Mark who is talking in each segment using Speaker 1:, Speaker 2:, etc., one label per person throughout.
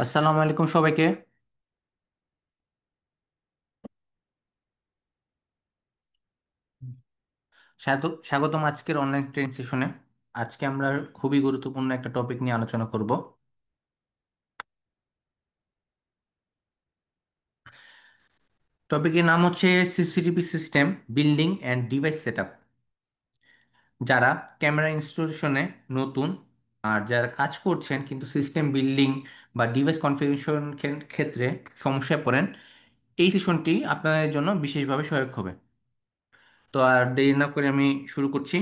Speaker 1: আসসালামু আলাইকুম সবাইকে। স্বাগতম আজকের অনলাইন ট্রেনিং সেশনে। আজকে আমরা খুবই গুরুত্বপূর্ণ একটা টপিক নিয়ে আলোচনা করব। টপিকের নাম হচ্ছে CCTV system building and device setup. যারা ক্যামেরা ইনস্টলেশনে নতুন আর যারা কাজ করছেন কিন্তু সিস্টেম বিল্ডিং বা ডিভাইস কনফিগারেশন ক্ষেত্রে সমস্যায় পড়েন, এই সেশনটি আপনাদের জন্য বিশেষভাবে সহায়ক হবে। তো আর দেরি না করে আমি শুরু করছি।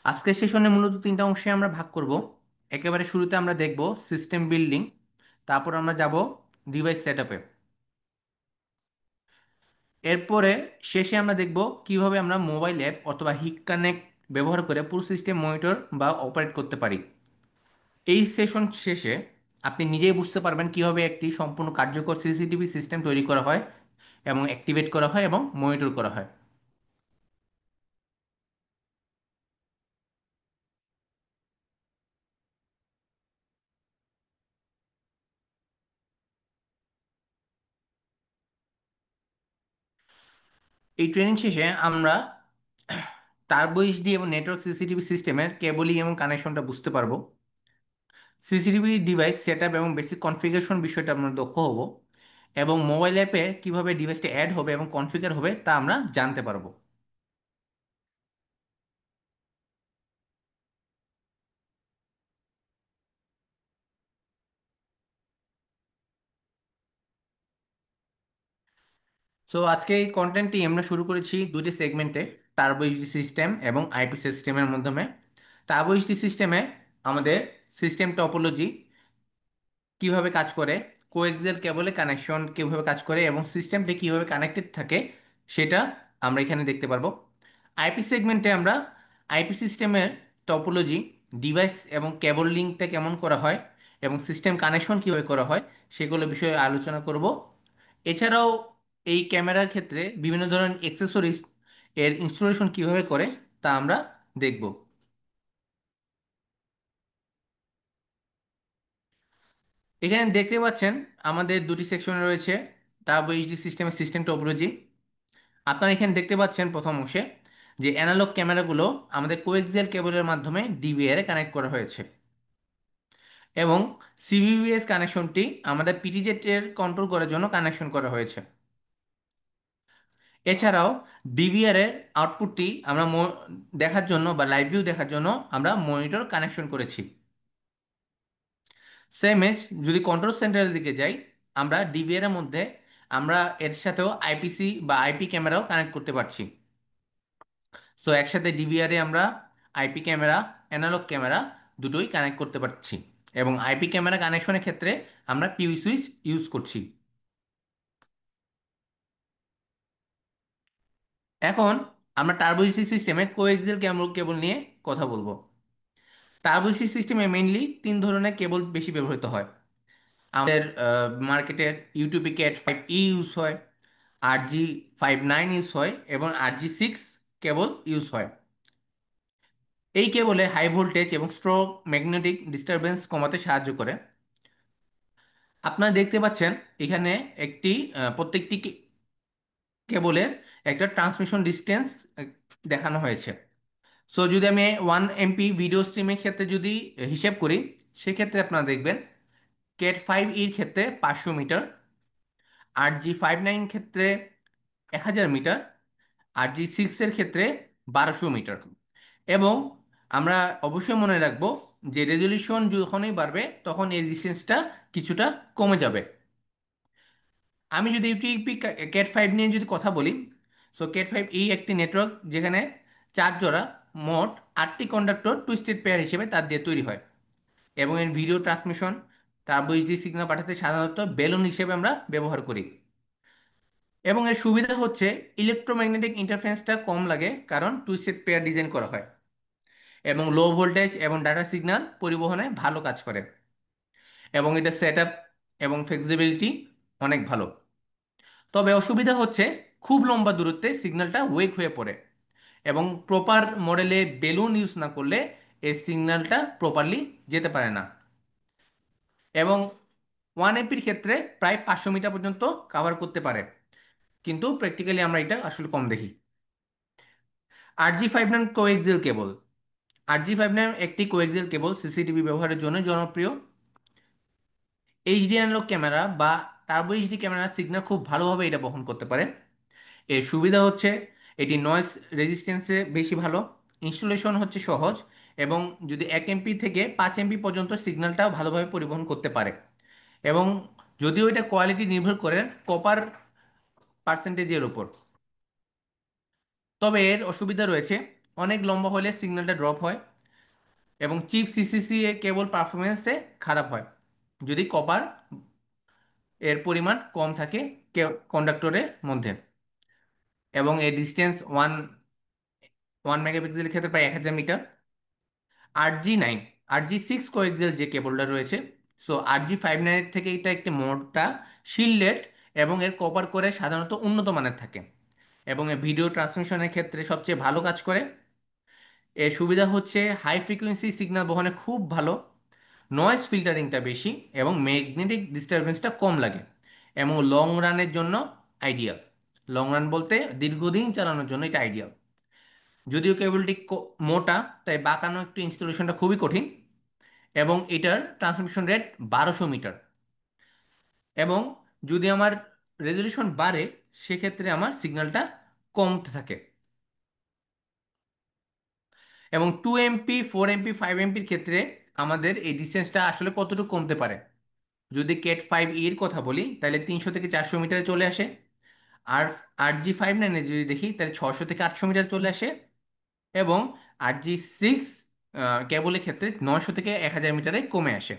Speaker 1: আজকের সেশনে মূলত তিনটা অংশে আমরা ভাগ করব। একেবারে শুরুতে আমরা দেখব সিস্টেম বিল্ডিং, তারপর আমরা যাব ডিভাইস সেটআপে, এরপরে শেষে আমরা দেখব কিভাবে আমরা মোবাইল অ্যাপ অথবা হিক কানেক্ট ব্যবহার করে পুরো সিস্টেম মনিটর বা অপারেট করতে পারি। এই সেশন শেষে আপনি নিজেই বুঝতে পারবেন কিভাবে একটি সম্পূর্ণ কার্যকর সিসিটিভি সিস্টেম তৈরি করা হয় এবং অ্যাক্টিভেট করা হয় এবং মনিটর করা হয়। এই ট্রেনিং শেষে আমরা টার্বো এইচডি এবং নেটওয়ার্ক সিসিটিভি সিস্টেমের কেবলিং এবং কানেকশনটা বুঝতে পারবো। সিসিটিভি ডিভাইস সেটআপ এবং বেসিক কনফিগারেশন বিষয়টা আমরা দক্ষ হব, এবং মোবাইল অ্যাপে কিভাবে ডিভাইসটি অ্যাড হবে এবং কনফিগার হবে তা আমরা জানতে পারবো। সো আজকে এই কন্টেন্টটি আমরা শুরু করেছি দুটি সেগমেন্টে, টার্বো এইচডি সিস্টেম এবং আইপি সিস্টেমের মাধ্যমে। টার্বো এইচডি সিস্টেমে আমাদের সিস্টেম টপোলজি কিভাবে কাজ করে, কোএক্সিয়াল কেবলে কানেকশন কিভাবে কাজ করে এবং সিস্টেমটি কিভাবে কানেক্টেড থাকে সেটা আমরা এখানে দেখতে পারবো। আইপি সেগমেন্টে আমরা আইপি সিস্টেমের টপোলজি, ডিভাইস এবং কেবল লিঙ্কটা কেমন করা হয় এবং সিস্টেম কানেকশন কিভাবে করা হয় সেগুলো বিষয়ে আলোচনা করব। এছাড়াও এই ক্যামেরার ক্ষেত্রে বিভিন্ন ধরনের অ্যাক্সেসরিজ এর ইনস্টলেশন কিভাবে করে তা আমরা দেখব। এখানে দেখতে পাচ্ছেন আমাদের দুটি সেকশন রয়েছে, টার্বো এইচডি সিস্টেমের সিস্টেম টপোলজি। আপনারা এখানে দেখতে পাচ্ছেন প্রথম অংশে যে অ্যানালগ ক্যামেরাগুলো আমাদের কোএক্সিয়াল কেবলের মাধ্যমে ডিভিআর এ কানেক্ট করা হয়েছে, এবং সিভিভিএস কানেকশনটি আমাদের পিটিজেড এর কন্ট্রোল করার জন্য কানেকশন করা হয়েছে। এছাড়াও ডিভিআর এর আউটপুটটি আমরা দেখার জন্য বা লাইভ ভিউ দেখার জন্য আমরা মনিটর কানেকশন করেছি। সেম এজ যদি কন্ট্রোল সেন্টারের দিকে যাই, আমরা ডিভিআর এর মধ্যে আমরা এর সাথেও আইপিসি বা আইপি ক্যামেরাও কানেক্ট করতে পারছি। সো একসাথে ডিভিআরে আমরা আইপি ক্যামেরা, অ্যানালগ ক্যামেরা দুটোই কানেক্ট করতে পারছি, এবং আইপি ক্যামেরা কানেকশনের ক্ষেত্রে আমরা পিউই সুইচ ইউজ করছি। এখন আমরা টার্বোইসি সিস্টেমে কোএক্সিয়াল কেবল কেবল নিয়ে কথা বলবো। টার্বোইসি সিস্টেমে মেইনলি তিন ধরনের কেবল বেশি ব্যবহৃত হয়। আমাদের মার্কেটের ইউটিউবি ক্যাট 5E ইউজ হয়, RG59 ইউজ হয় এবং RG6 কেবল ইউজ হয়। এই কেবলে হাই ভোল্টেজ এবং স্ট্রোক ম্যাগনেটিক ডিস্টারবেন্স কমাতে সাহায্য করে। আপনারা দেখতে পাচ্ছেন এখানে একটি প্রত্যেকটি কেবলের একটা ট্রান্সমিশন ডিস্টেন্স দেখানো হয়েছে। সো যদি আমি 1 MP ভিডিও স্ট্রিমের ক্ষেত্রে যদি হিসেব করি, সেক্ষেত্রে আপনারা দেখবেন ক্যাট 5 ইর ক্ষেত্রে 500 মিটার, RG59 ক্ষেত্রে 1000 মিটার, RG6 এর ক্ষেত্রে 1200 মিটার। এবং আমরা অবশ্যই মনে রাখবো যে রেজলিউশন যখনই বাড়বে তখন এই ডিস্টেন্সটা কিছুটা কমে যাবে। আমি যদি ইউটিপি ক্যাট 5 নিয়ে যদি কথা বলি, সো ক্যাট 5 একটি নেটওয়ার্ক যেখানে 4 জোড়া মোট 8টি কন্ডাক্টর টুইস্টেড পেয়ার হিসেবে তার দিয়ে তৈরি হয়, এবং এর video transmission turbo HD signal পাঠাতে সাধারণত বেলুন হিসেবে আমরা ব্যবহার করি। এবং এর সুবিধা হচ্ছে ইলেকট্রোম্যাগনেটিক ইন্টারফারেন্সটা কম লাগে কারণ টুইস্টেড পেয়ার ডিজাইন করা হয়, এবং লো ভোল্টেজ এবং ডাটা সিগন্যাল পরিবহনে ভালো কাজ করে, এবং এটা সেট আপ এবং ফ্লেক্সিবিলিটি অনেক ভালো। তবে অসুবিধা হচ্ছে খুব লম্বা দূরত্বে সিগন্যালটা ওয়েক হয়ে পড়ে, এবং প্রপার মডেলে বেলুন ইউজ না করলে এর সিগন্যালটা প্রপারলি যেতে পারে না। এবং 1 এমপির ক্ষেত্রে প্রায় 500 মিটার পর্যন্ত কাভার করতে পারে, কিন্তু প্র্যাকটিক্যালি আমরা এটা আসলে কম দেখি। RG59 coaxial cable. RG59 একটি কোএক্সিয়াল কেবল সিসিটিভি ব্যবহারের জন্য জনপ্রিয়। এইচডি অ্যানালগ ক্যামেরা বা টার্বো এইচডি ক্যামেরার সিগন্যাল খুব ভালোভাবে এটা বহন করতে পারে। এর সুবিধা হচ্ছে এটি নয়েজ রেজিস্ট্যান্সে বেশি ভালো, ইনস্টলেশন হচ্ছে সহজ, এবং যদি 1 এমপি থেকে 5 এমপি পর্যন্ত সিগন্যালটাও ভালোভাবে পরিবহন করতে পারে। এবং যদিও এটা কোয়ালিটি নির্ভর করে কপার পার্সেন্টেজের উপর, তবে এর অসুবিধা রয়েছে। অনেক লম্বা হলে সিগন্যালটা ড্রপ হয়, এবং চিপ সিসিসি এ কেবল পারফরমেন্সে খারাপ হয় যদি কপার এর পরিমাণ কম থাকে কন্ডাক্টরের মধ্যে। এবং এর ডিস্টেন্স 1 মেগাপিক্সেলের ক্ষেত্রে প্রায় 1000 মিটার। RG9, RG6 কোএক্সেল যে কেবলটা রয়েছে, সো RG59 থেকে এটা একটি মোডটা শিল্ডেড, এবং এর কভার করে সাধারণত উন্নত মানের থাকে, এবং এর ভিডিও ট্রান্সমিশনের ক্ষেত্রে সবচেয়ে ভালো কাজ করে। এর সুবিধা হচ্ছে হাই ফ্রিকোয়েন্সি সিগন্যাল বহনে খুব ভালো, নয়েজ ফিল্টারিংটা বেশি, এবং ম্যাগনেটিক ডিস্টারবেন্সটা কম লাগে, এবং লং রানের জন্য আইডিয়াল। লং রান বলতে দীর্ঘদিন চালানোর জন্য এটা আইডিয়াল। যদিও কেবলটি মোটা, তাই বাঁকানো একটু ইনস্টলেশনটা খুবই কঠিন। এবং এটার ট্রান্সমিশন রেট 1200 মিটার। এবং যদি আমার রেজলিউশন বাড়ে, সেক্ষেত্রে আমার সিগন্যালটা কমতে থাকে। এবং 2 এমপি, 4 এমপি, 5 এমপির ক্ষেত্রে আমাদের এই ডিসটেন্সটা আসলে কতটুকু কমতে পারে। যদি কেট 5 এর কথা বলি, তাহলে 300 থেকে 400 মিটারে চলে আসে। আর RG59 যদি দেখি, তাহলে 600 থেকে 800 মিটার চলে আসে। এবং RG6 কেবলের ক্ষেত্রে 900 থেকে 1000 মিটারে কমে আসে।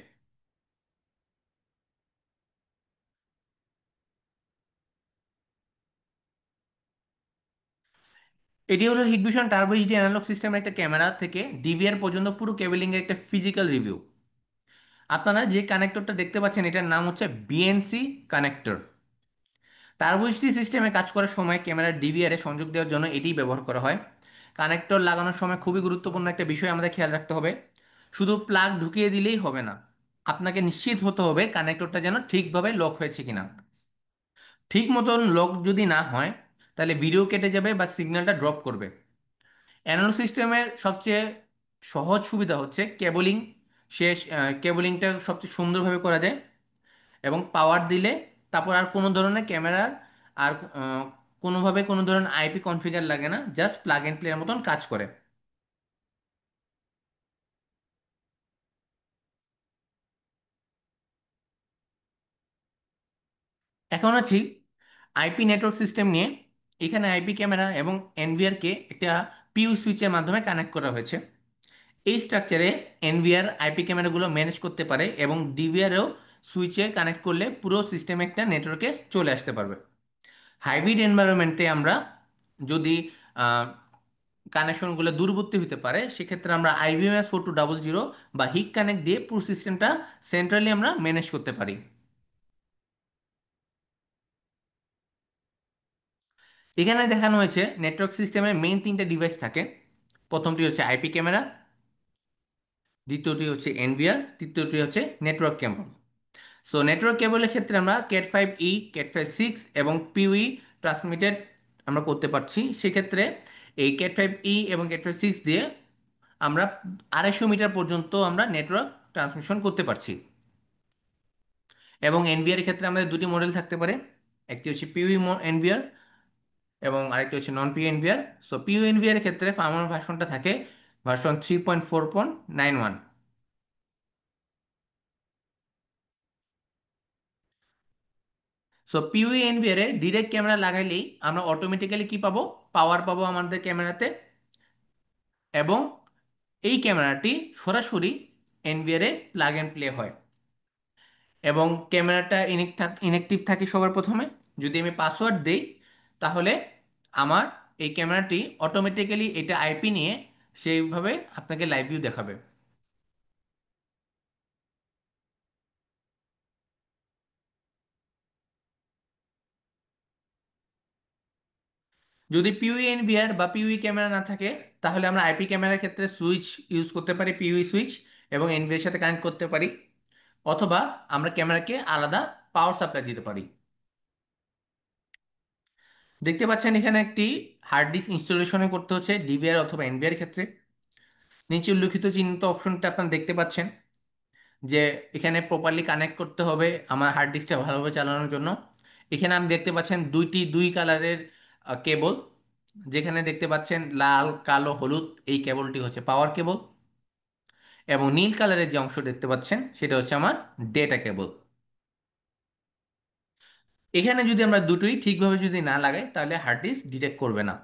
Speaker 1: এটি হলো হিগবিশন টার্বো এইচডি অ্যানালগ সিস্টেমের একটা ক্যামেরা থেকে ডিভিআর পর্যন্ত পুরো কেবলিং এর একটা ফিজিক্যাল রিভিউ। আপনারা যে কানেক্টরটা দেখতে পাচ্ছেন, এটার নাম হচ্ছে বিএনসি কানেক্টর। টার্বো এইচডি সিস্টেমে কাজ করার সময় ক্যামেরার ডিভিআর এ সংযোগ দেওয়ার জন্য এটিই ব্যবহার করা হয়। কানেক্টর লাগানোর সময় খুবই গুরুত্বপূর্ণ একটা বিষয় আমাদের খেয়াল রাখতে হবে। শুধু প্লাগ ঢুকিয়ে দিলেই হবে না, আপনাকে নিশ্চিত হতে হবে কানেক্টরটা যেন ঠিকভাবে লক হয়েছে কিনা। ঠিক মতন লক যদি না হয়, তাহলে ভিডিও কেটে যাবে বা সিগন্যালটা ড্রপ করবে। অ্যানালগ সিস্টেমের সবচেয়ে সহজ সুবিধা হচ্ছে কেবলিং। শেষ কেবলিংটা সবচেয়ে সুন্দরভাবে করা যায়, এবং পাওয়ার দিলে তারপর আর কোনো ধরনের ক্যামেরার আর কোনোভাবে কোনো ধরনের আইপি কনফিগার লাগে না, জাস্ট প্লাগ এন্ড প্লের মতন কাজ করে। এখন আছি আইপি নেটওয়ার্ক সিস্টেম নিয়ে। এখানে আইপি ক্যামেরা এবং এনভিআরকে একটা পিউ সুইচের মাধ্যমে কানেক্ট করা হয়েছে। এই স্ট্রাকচারে এনভিআর আইপি ক্যামেরাগুলো ম্যানেজ করতে পারে, এবং ডিভিআরও সুইচে কানেক্ট করলে পুরো সিস্টেম একটা নেটওয়ার্কে চলে আসতে পারবে। হাইব্রিড এনভায়রনমেন্টে আমরা যদি কানেকশনগুলো দূরবর্তী হতে পারে, সেক্ষেত্রে আমরা IBMS 4200 বা হিক কানেক্ট দিয়ে পুরো সিস্টেমটা সেন্ট্রালি আমরা ম্যানেজ করতে পারি। এখানে দেখানো হয়েছে নেটওয়ার্ক সিস্টেমের মেইন 3টে ডিভাইস থাকে। প্রথমটি হচ্ছে আইপি ক্যামেরা, দ্বিতীয়টি হচ্ছে এনভিআর, তৃতীয়টি হচ্ছে নেটওয়ার্ক কেবল। সো নেটওয়ার্ক কেবলের ক্ষেত্রে আমরা ক্যাট 5 ই, ক্যাট 5 6 এবং পিউই ট্রান্সমিটেড আমরা করতে পারছি। সেক্ষেত্রে এই ক্যাট 5 ই এবং ক্যাট 5 6 দিয়ে আমরা 250 মিটার পর্যন্ত আমরা নেটওয়ার্ক ট্রান্সমিশন করতে পারছি। এবং এনবিআর ক্ষেত্রে আমাদের দুটি মডেল থাকতে পারে, একটি হচ্ছে পিউই এনবিআর এবং আরেকটি হচ্ছে non PoE NVR. So PoE NVR ক্ষেত্রে ফার্মার ভার্সনটা থাকে ভার্সন 3.4.91। সো পিউই এনবিআর এ ডিরেক্ট ক্যামেরা লাগাইলেই আমরা অটোমেটিক্যালি কি পাবো, পাওয়ার পাবো আমাদের ক্যামেরাতে, এবং এই ক্যামেরাটি সরাসরি NBR A plug and play হয়। এবং ক্যামেরাটা ইনেকটিভ থাকে সবার প্রথমে। যদি আমি পাসওয়ার্ড দিই, তাহলে আমার এই ক্যামেরাটি অটোমেটিক্যালি এটা আইপি নিয়ে সেইভাবে আপনাকে লাইভ ভিউ দেখাবে। যদি পিউই এনভিআর বা পিউই ক্যামেরা না থাকে, তাহলে আমরা আইপি ক্যামেরার ক্ষেত্রে সুইচ ইউজ করতে পারি, পিউই সুইচ, এবং এনভিআর সাথে কানেক্ট করতে পারি। অথবা আমরা ক্যামেরাকে আলাদা পাওয়ার সাপ্লাই দিতে পারি। দেখতে পাচ্ছেন এখানে একটি হার্ড ডিস্ক ইনস্টলেশনে করতে হচ্ছে ডিভিআর অথবা এনভিআর ক্ষেত্রে। নিচে উল্লিখিত চিহ্নিত অপশনটা আপনারা দেখতে পাচ্ছেন যে এখানে প্রপারলি কানেক্ট করতে হবে আমার হার্ড ডিস্কটা ভালোভাবে চালানোর জন্য। এখানে আমি দেখতে পাচ্ছেন দুই কালারের কেবল। যেখানে দেখতে পাচ্ছেন লাল, কালো, হলুদ, এই কেবলটি হচ্ছে পাওয়ার কেবল। এবং নীল কালারের যে অংশ দেখতে পাচ্ছেন সেটা হচ্ছে আমার ডেটা কেবল। এখানে যদি আমরা দুটোই ঠিকভাবে যদি না লাগাই তাহলে হার্ড ডিস্ক ডিটেক্ট করবে না।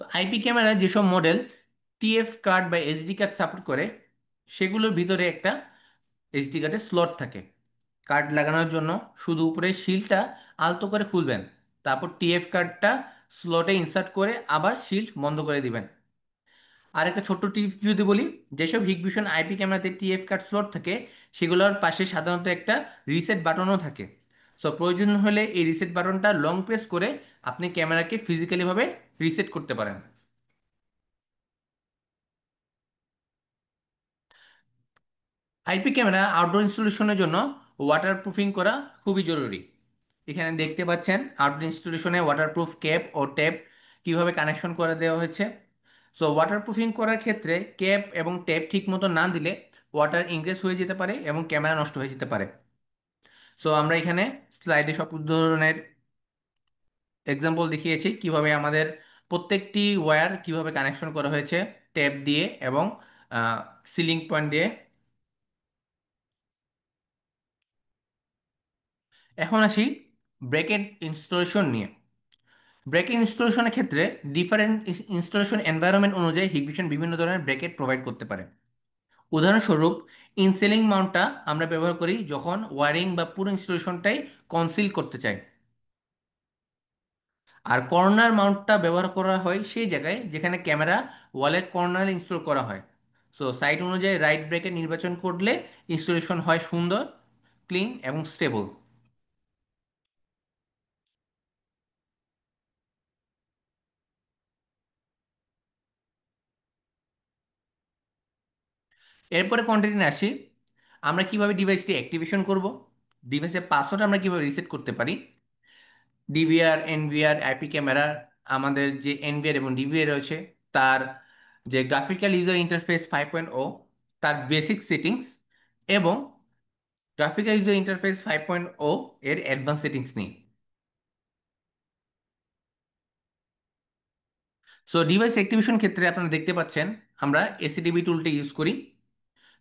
Speaker 1: তো আইপি ক্যামেরার যেসব মডেল টিএফ কার্ড বা এসডি কার্ড সাপোর্ট করে, সেগুলোর ভিতরে একটা এসডি কার্ডের স্লট থাকে। কার্ড লাগানোর জন্য শুধু উপরে শিলটা আলতো করে খুলবেন, তারপর টিএফ কার্ডটা স্লটে ইনসার্ট করে আবার শিল্ড বন্ধ করে দিবেন। আর একটা ছোট্ট টিপস যদি বলি, যেসব হিগভিশন আইপি ক্যামেরাতে টিএফ কার্ড স্লট থাকে, সেগুলোর পাশে সাধারণত একটা রিসেট বাটনও থাকে। সো প্রয়োজন হলে এই রিসেট বাটনটা লং প্রেস করে আপনি ক্যামেরাকে ফিজিক্যালিভাবে রিসেট করতে পারেন। আইপি ক্যামেরা আউটডোর ইনস্টলেশনের জন্য ওয়াটারপ্রুফিং করা খুবই জরুরি। এখানে দেখতে পাচ্ছেন আউটডোর ইনস্টলেশনে ওয়াটারপ্রুফ ক্যাপ ও ট্যাপ কিভাবে কানেকশন করে দেওয়া হয়েছে। সো ওয়াটারপ্রুফিং করার ক্ষেত্রে ক্যাপ এবং ট্যাপ ঠিক মতো না দিলে ওয়াটার ইনগ্রেস হয়ে যেতে পারে এবং ক্যামেরা নষ্ট হয়ে যেতে পারে। সো আমরা এখানে স্লাইডে সব ধরনের এক্সাম্পল দেখিয়েছি কিভাবে আমাদের প্রত্যেকটি ওয়্যার কিভাবে কানেকশন করা হয়েছে ট্যাপ দিয়ে এবং সিলিং পয়েন্ট দিয়ে। এখন আসি ব্রেকেট ইনস্টলেশন নিয়ে। ব্রেকেট ইনস্টলেশনের ক্ষেত্রে ডিফারেন্ট ইনস্টলেশন এনভায়রনমেন্ট অনুযায়ী হিগভিশন বিভিন্ন ধরনের ব্রেকেট প্রোভাইড করতে পারে। উদাহরণস্বরূপ, ইনসিলিং মাউন্টটা আমরা ব্যবহার করি যখন ওয়ারিং বা পুরো ইনস্টলেশনটাই কনসিল করতে চাই। আর কর্নার মাউন্টটা ব্যবহার করা হয় সেই জায়গায় যেখানে ক্যামেরা ওয়ালের কর্নারে ইনস্টল করা হয়। সো সাইট অনুযায়ী রাইট ব্রেকেট নির্বাচন করলে ইনস্টলেশন হয় সুন্দর, ক্লিন এবং স্টেবল। এরপরে কন্টেন্টে আসি, আমরা কিভাবে ডিভাইসটি অ্যাক্টিভেশন করব, ডিভাইসের পাসওয়ার্ড আমরা কিভাবে রিসেট করতে পারি, ডিভিআর, এনভিআর, আইপি ক্যামেরার আমাদের যে এনভিআর এবং ডিভিআর রয়েছে তার যে গ্রাফিক্যাল ইউজার ইন্টারফেস 5.0, তার বেসিক সেটিংস, এবং গ্রাফিক্যাল ইউজার ইন্টারফেস 5.0 এর অ্যাডভান্স সেটিংস নিই। সো ডিভাইস অ্যাক্টিভেশন ক্ষেত্রে আপনারা দেখতে পাচ্ছেন আমরা এসিডিবি টুলটা ইউজ করি।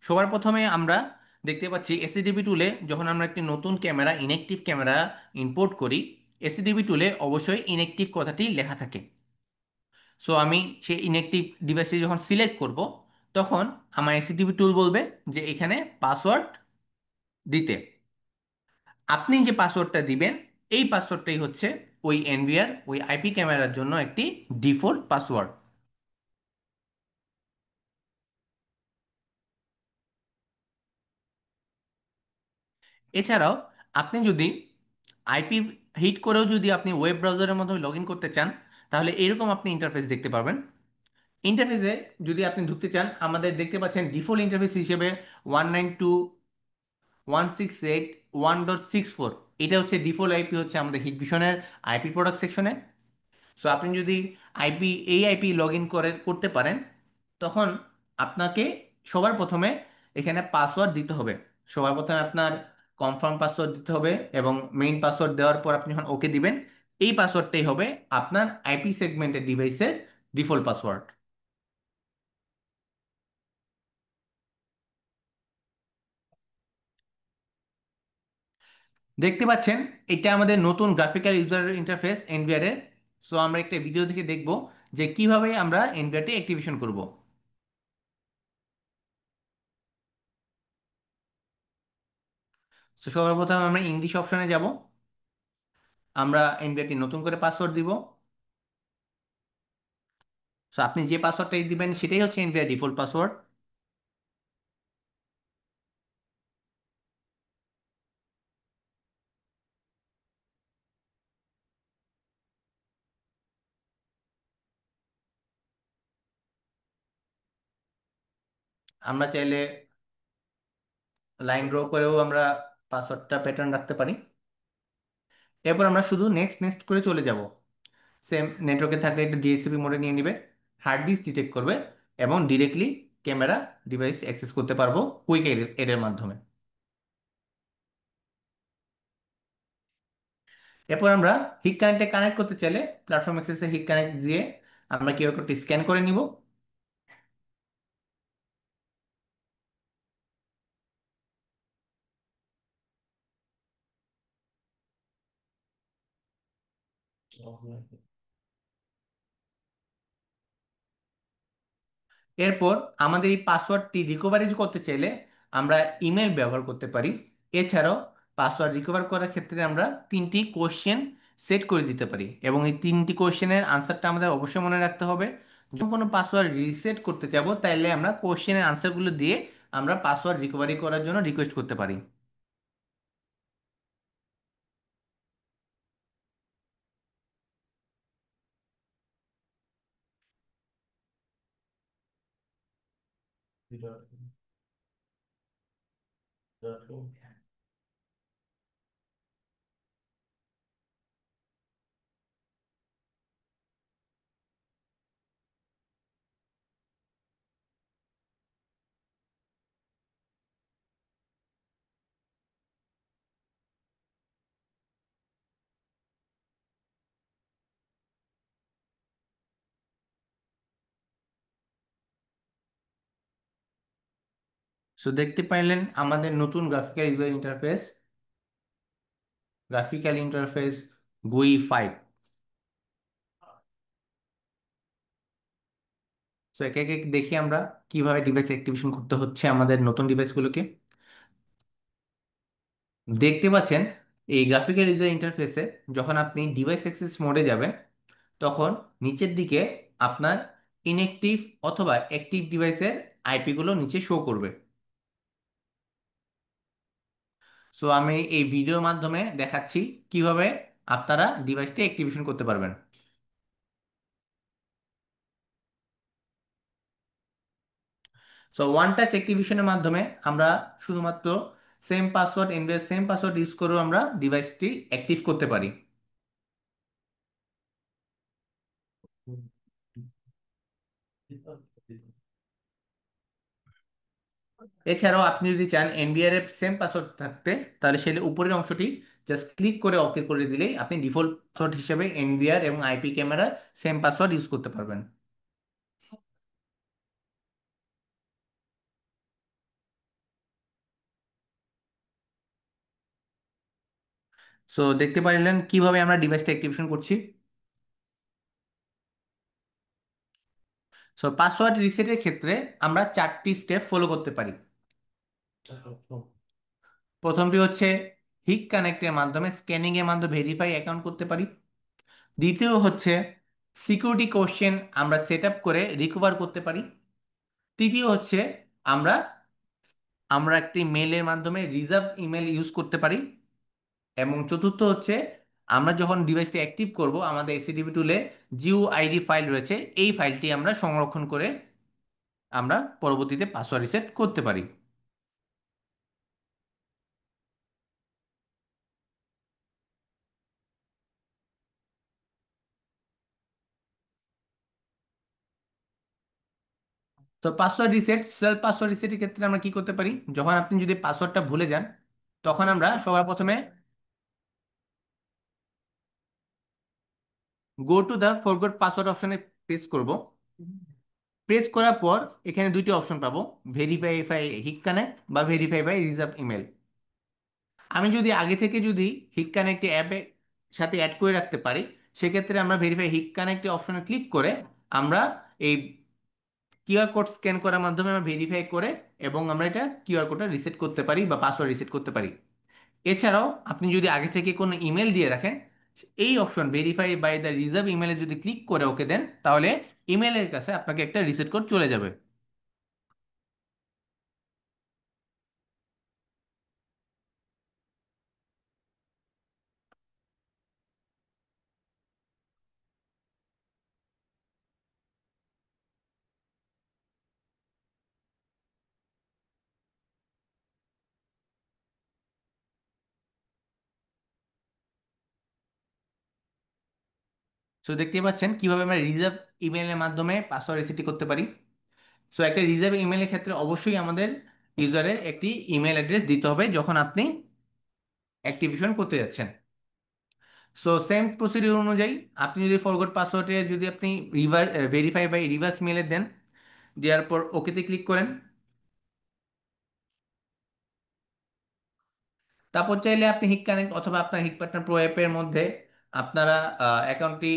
Speaker 1: সবার প্রথমে আমরা দেখতে পাচ্ছি এসিডিবি টুলে যখন আমরা একটি নতুন ক্যামেরা, ইনঅ্যাক্টিভ ক্যামেরা ইম্পোর্ট করি, এসিডিবি টুলে অবশ্যই ইনঅ্যাক্টিভ কথাটি লেখা থাকে। সো আমি সেই ইনঅ্যাক্টিভ ডিভাইসটি যখন সিলেক্ট করব, তখন আমার এসিটিভি টুল বলবে যে এখানে পাসওয়ার্ড দিতে। আপনি যে পাসওয়ার্ডটা দিবেন, এই পাসওয়ার্ডটাই হচ্ছে ওই এনভিআর, ওই আইপি ক্যামেরার জন্য একটি ডিফল্ট পাসওয়ার্ড। এছাড়াও আপনি যদি আইপি হিট করেও যদি আপনি ওয়েব ব্রাউজারের মাধ্যমে লগ ইন করতে চান, তাহলে এরকম আপনি ইন্টারফেস দেখতে পারবেন। ইন্টারফেসে যদি আপনি ঢুকতে চান, আমাদের দেখতে পাচ্ছেন ডিফল্ট ইন্টারফেস হিসেবে 192.168.1.64, এটা হচ্ছে ডিফল্ট আইপি, হচ্ছে আমাদের হিটভিশনের আইপি প্রোডাক্ট সেকশনে। সো আপনি যদি এই আইপি লগ ইন করতে পারেন, তখন আপনাকে সবার প্রথমে এখানে পাসওয়ার্ড দিতে হবে। সবার প্রথমে আপনার কনফার্ম পাসওয়ার্ড দিতে হবে এবং মেইন পাসওয়ার্ড দেওয়ার পর আপনি যখন ওকে দিবেন, এই পাসওয়ার্ডটাই হবে আপনার আইপি সেগমেন্টের ডিভাইসের ডিফল্ট পাসওয়ার্ড। দেখতে পাচ্ছেন এটা আমাদের নতুন গ্রাফিক্যাল ইউজার ইন্টারফেস এনভিআর এর। সো আমরা একটা ভিডিও থেকে দেখব যে কিভাবে আমরা এনভিআরটি অ্যাক্টিভেশন করব। সো সর্বপ্রথম আমরা ইংলিশ অপশনে যাব। আমরা এনভিআরটি নতুন করে পাসওয়ার্ড দিব। সো আপনি যে পাসওয়ার্ডটাই দিবেন সেটাই হচ্ছে এনভিআর ডিফল্ট পাসওয়ার্ড। আমরা চাইলে লাইন ড্র করেও আমরা পাসওয়ার্ডটা প্যাটার্ন রাখতে পারি। এরপর আমরা শুধু নেক্সট নেক্সট করে চলে যাব। সেম নেটওয়ার্কে থাকলে একটা ডিএসসিপি মোডে নিয়ে নিবে, হার্ড ডিস্ক ডিটেক্ট করবে, এবং ডিরেক্টলি ক্যামেরা ডিভাইস অ্যাক্সেস করতে পারবো কুইক এর মাধ্যমে। এরপর আমরা হিট কানেক্টে কানেক্ট করতে চাইলে প্ল্যাটফর্ম অ্যাক্সেসে হিট কানেক্ট দিয়ে আমরা কিউআর কোডটি স্ক্যান করে নিব। এরপর আমাদের এই পাসওয়ার্ডটি রিকভারি করতে চাইলে আমরা ইমেল ব্যবহার করতে পারি। এছাড়াও পাসওয়ার্ড রিকভার করার ক্ষেত্রে আমরা তিনটি কোশ্চেন সেট করে দিতে পারি, এবং এই তিনটি কোশ্চেনের আনসারটা আমাদের অবশ্যই মনে রাখতে হবে। যখন কোনো পাসওয়ার্ড রিসেট করতে যাব তাইলে আমরা কোশ্চেনের আনসারগুলো দিয়ে আমরা পাসওয়ার্ড রিকভারি করার জন্য রিকোয়েস্ট করতে পারি। সো দেখতে পাইলেন আমাদের নতুন graphical user interface, graphical interface গুই 5। সো একে একে দেখি আমরা কিভাবে ডিভাইস অ্যাক্টিভেশন করতে হচ্ছে আমাদের নতুন ডিভাইসগুলোকে। দেখতে পাচ্ছেন এই গ্রাফিক্যাল ইউজার ইন্টারফেসে যখন আপনি ডিভাইস অ্যাক্সেস মোডে যাবেন তখন নিচের দিকে আপনার ইনঅ্যাক্টিভ অথবা অ্যাক্টিভ ডিভাইসের আইপি গুলো নিচে শো করবে। সো আমি এই ভিডিওর মাধ্যমে দেখাচ্ছি কিভাবে আপনারা ডিভাইসটি অ্যাক্টিভেশন করতে পারবেন। সো ওয়ান টাচ অ্যাক্টিভেশনের মাধ্যমে আমরা শুধুমাত্র same password NVR same password use করেও আমরা ডিভাইসটি অ্যাক্টিভ করতে পারি। এছাড়াও আপনি যদি চান এনবিআর এর সেম পাসওয়ার্ড থাকতে, তাহলে সেটা উপরের অংশটি জাস্ট ক্লিক করে ওকে করে দিলেই আপনি ডিফল্ট পাসওয়ার্ড হিসেবে এনবিআর এবং IP camera same password use করতে পারবেন। সো দেখতে পারলেন কিভাবে আমরা ডিভাইসটা অ্যাক্টিভেশন করছি। সো পাসওয়ার্ড রিসেটের ক্ষেত্রে আমরা চারটি স্টেপ ফলো করতে পারি। প্রথমটি হচ্ছে হিক কানেক্টের মাধ্যমে স্ক্যানিং এর মাধ্যমে ভেরিফাই অ্যাকাউন্ট করতে পারি। দ্বিতীয় হচ্ছে সিকিউরিটি কোশ্চেন আমরা সেট আপ করে রিকভার করতে পারি। তৃতীয় হচ্ছে আমরা আমরা একটি মেলের মাধ্যমে রিজার্ভ ইমেল ইউজ করতে পারি। এবং চতুর্থ হচ্ছে আমরা যখন ডিভাইসটি অ্যাক্টিভ করব আমাদের এসিটিভি টুলে জিও আইডি ফাইল রয়েছে, এই ফাইলটি আমরা সংরক্ষণ করে আমরা পরবর্তীতে পাসওয়ার্ড রিসেট করতে পারি। তো পাসওয়ার্ড রিসেট সেলফ পাসওয়ার্ড রিসেটের ক্ষেত্রে আমরা কি করতে পারি, যখন আপনি যদি পাসওয়ার্ডটা ভুলে যান তখন আমরা সবার প্রথমে go to the forgot password অপশনে প্রেস করব। প্রেস করার পর এখানে দুইটি অপশন পাবো, ভেরিফাই বাই হিট কানেক্ট বা ভেরিফাই বাই রিজার্ভ ইমেল। আমি যদি আগে থেকে যদি হিট কানেক্ট অ্যাপে সাথে অ্যাড করে রাখতে পারি, সেক্ষেত্রে আমরা ভেরিফাই হিট কানেক্ট অপশনে ক্লিক করে আমরা এই কিউআর কোড স্ক্যান করার মাধ্যমে আমরা ভেরিফাই করে এবং আমরা এটা কিউআর কোডটা রিসেট করতে পারি বা পাসওয়ার্ড রিসেট করতে পারি। এছাড়াও আপনি যদি আগে থেকে কোনো ইমেল দিয়ে রাখেন, এই option verify by the reserve ইমেলে যদি ক্লিক করে ওকে দেন তাহলে ইমেলের কাছে আপনাকে একটা রিসেট কোড চলে যাবে। সো দেখতে পাচ্ছেন কিভাবে আমরা রিজার্ভ ইমেইলের মাধ্যমে পাসওয়ার্ড রিসেট করতে পারি। সো একটা রিজার্ভ ইমেইলের ক্ষেত্রে অবশ্যই আমাদের ইউজারের একটি ইমেল অ্যাড্রেস দিতে হবে যখন আপনি অ্যাক্টিভেশন করতে যাচ্ছেন। সো সেম প্রসিডিউর অনুযায়ী আপনি যদি ফরগট পাসওয়ার্ডে যদি আপনি রিভার্স ভেরিফাই বাই রিভার্স মেলে দেন, দেওয়ার পর ওকেতে ক্লিক করেন, তারপর চাইলে আপনি হিক কানেক্ট অথবা আপনার হিক পার্টনার প্রো অ্যাপের মধ্যে আপনারা অ্যাকাউন্টটি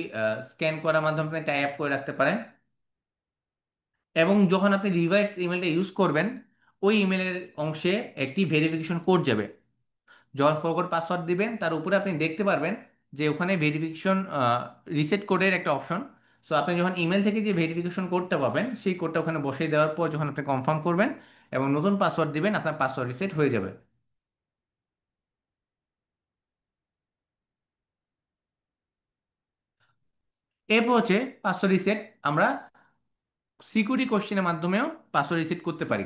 Speaker 1: স্ক্যান করার মাধ্যমে আপনি টাই আপ করে রাখতে পারেন। এবং যখন আপনি রিভার্স ইমেলটা ইউজ করবেন, ওই ইমেলের অংশে একটি ভেরিফিকেশন কোড যাবে। যখন ফরগট পাসওয়ার্ড দিবেন তার উপরে আপনি দেখতে পারবেন যে ওখানে ভেরিফিকেশন রিসেট কোডের একটা অপশন। সো আপনি যখন ইমেল থেকে যে ভেরিফিকেশন কোডটা পাবেন সেই কোডটা ওখানে বসিয়ে দেওয়ার পর যখন আপনি কনফার্ম করবেন এবং নতুন পাসওয়ার্ড দিবেন, আপনার পাসওয়ার্ড রিসেট হয়ে যাবে। এরপর হচ্ছে পাসওয়ার্ড রিসেট আমরা সিকিউরিটি কোশ্চেনের মাধ্যমেও পাসওয়ার্ড রিসেট করতে পারি।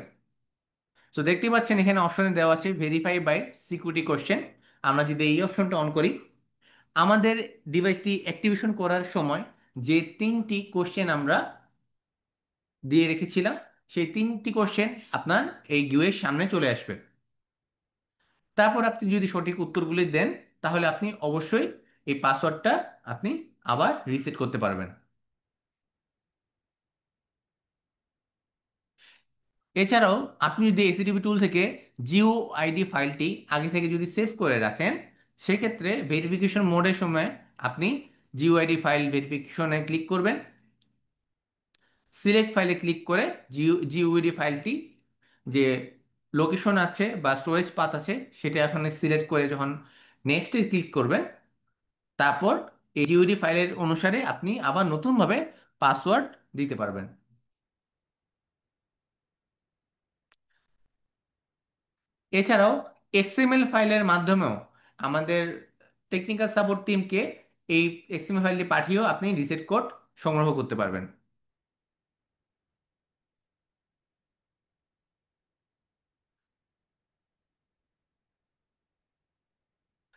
Speaker 1: সো দেখতে পাচ্ছেন এখানে অপশনে দেওয়া আছে ভেরিফাই বাই সিকিউরিটি কোশ্চেন। আমরা যদি এই অপশনটা অন করি, আমাদের ডিভাইসটি অ্যাক্টিভেশন করার সময় যে তিনটি কোশ্চেন আমরা দিয়ে রেখেছিলাম, সেই তিনটি কোশ্চেন আপনার এই কিউয়ের সামনে চলে আসবে। তারপর আপনি যদি সঠিক উত্তরগুলি দেন, তাহলে আপনি অবশ্যই এই পাসওয়ার্ডটা আপনি আবার রিসেট করতে পারবেন। এছাড়াও আপনি যদি এসিটিভি টুল থেকে জিও আইডি ফাইলটি আগে থেকে যদি সেভ করে রাখেন, সেক্ষেত্রে ভেরিফিকেশন মোডের সময় আপনি জিও আইডি ফাইল ভেরিফিকেশনে ক্লিক করবেন, সিলেক্ট ফাইলে ক্লিক করে জিইউইডি ফাইলটি যে লোকেশন আছে বা স্টোরেজ পাথ আছে সেটা এখন সিলেক্ট করে যখন নেক্সটে ক্লিক করবেন, তারপর এই জিইউইডি ফাইলের অনুসারে আপনি আবার নতুনভাবে পাসওয়ার্ড দিতে পারবেন। এছাড়াও এক্সএমএল ফাইলের মাধ্যমেও আমাদের টেকনিক্যাল সাপোর্ট টিমকে এই এক্সএমএল ফাইলটি পাঠিয়েও আপনি রিসেট কোড সংগ্রহ করতে পারবেন।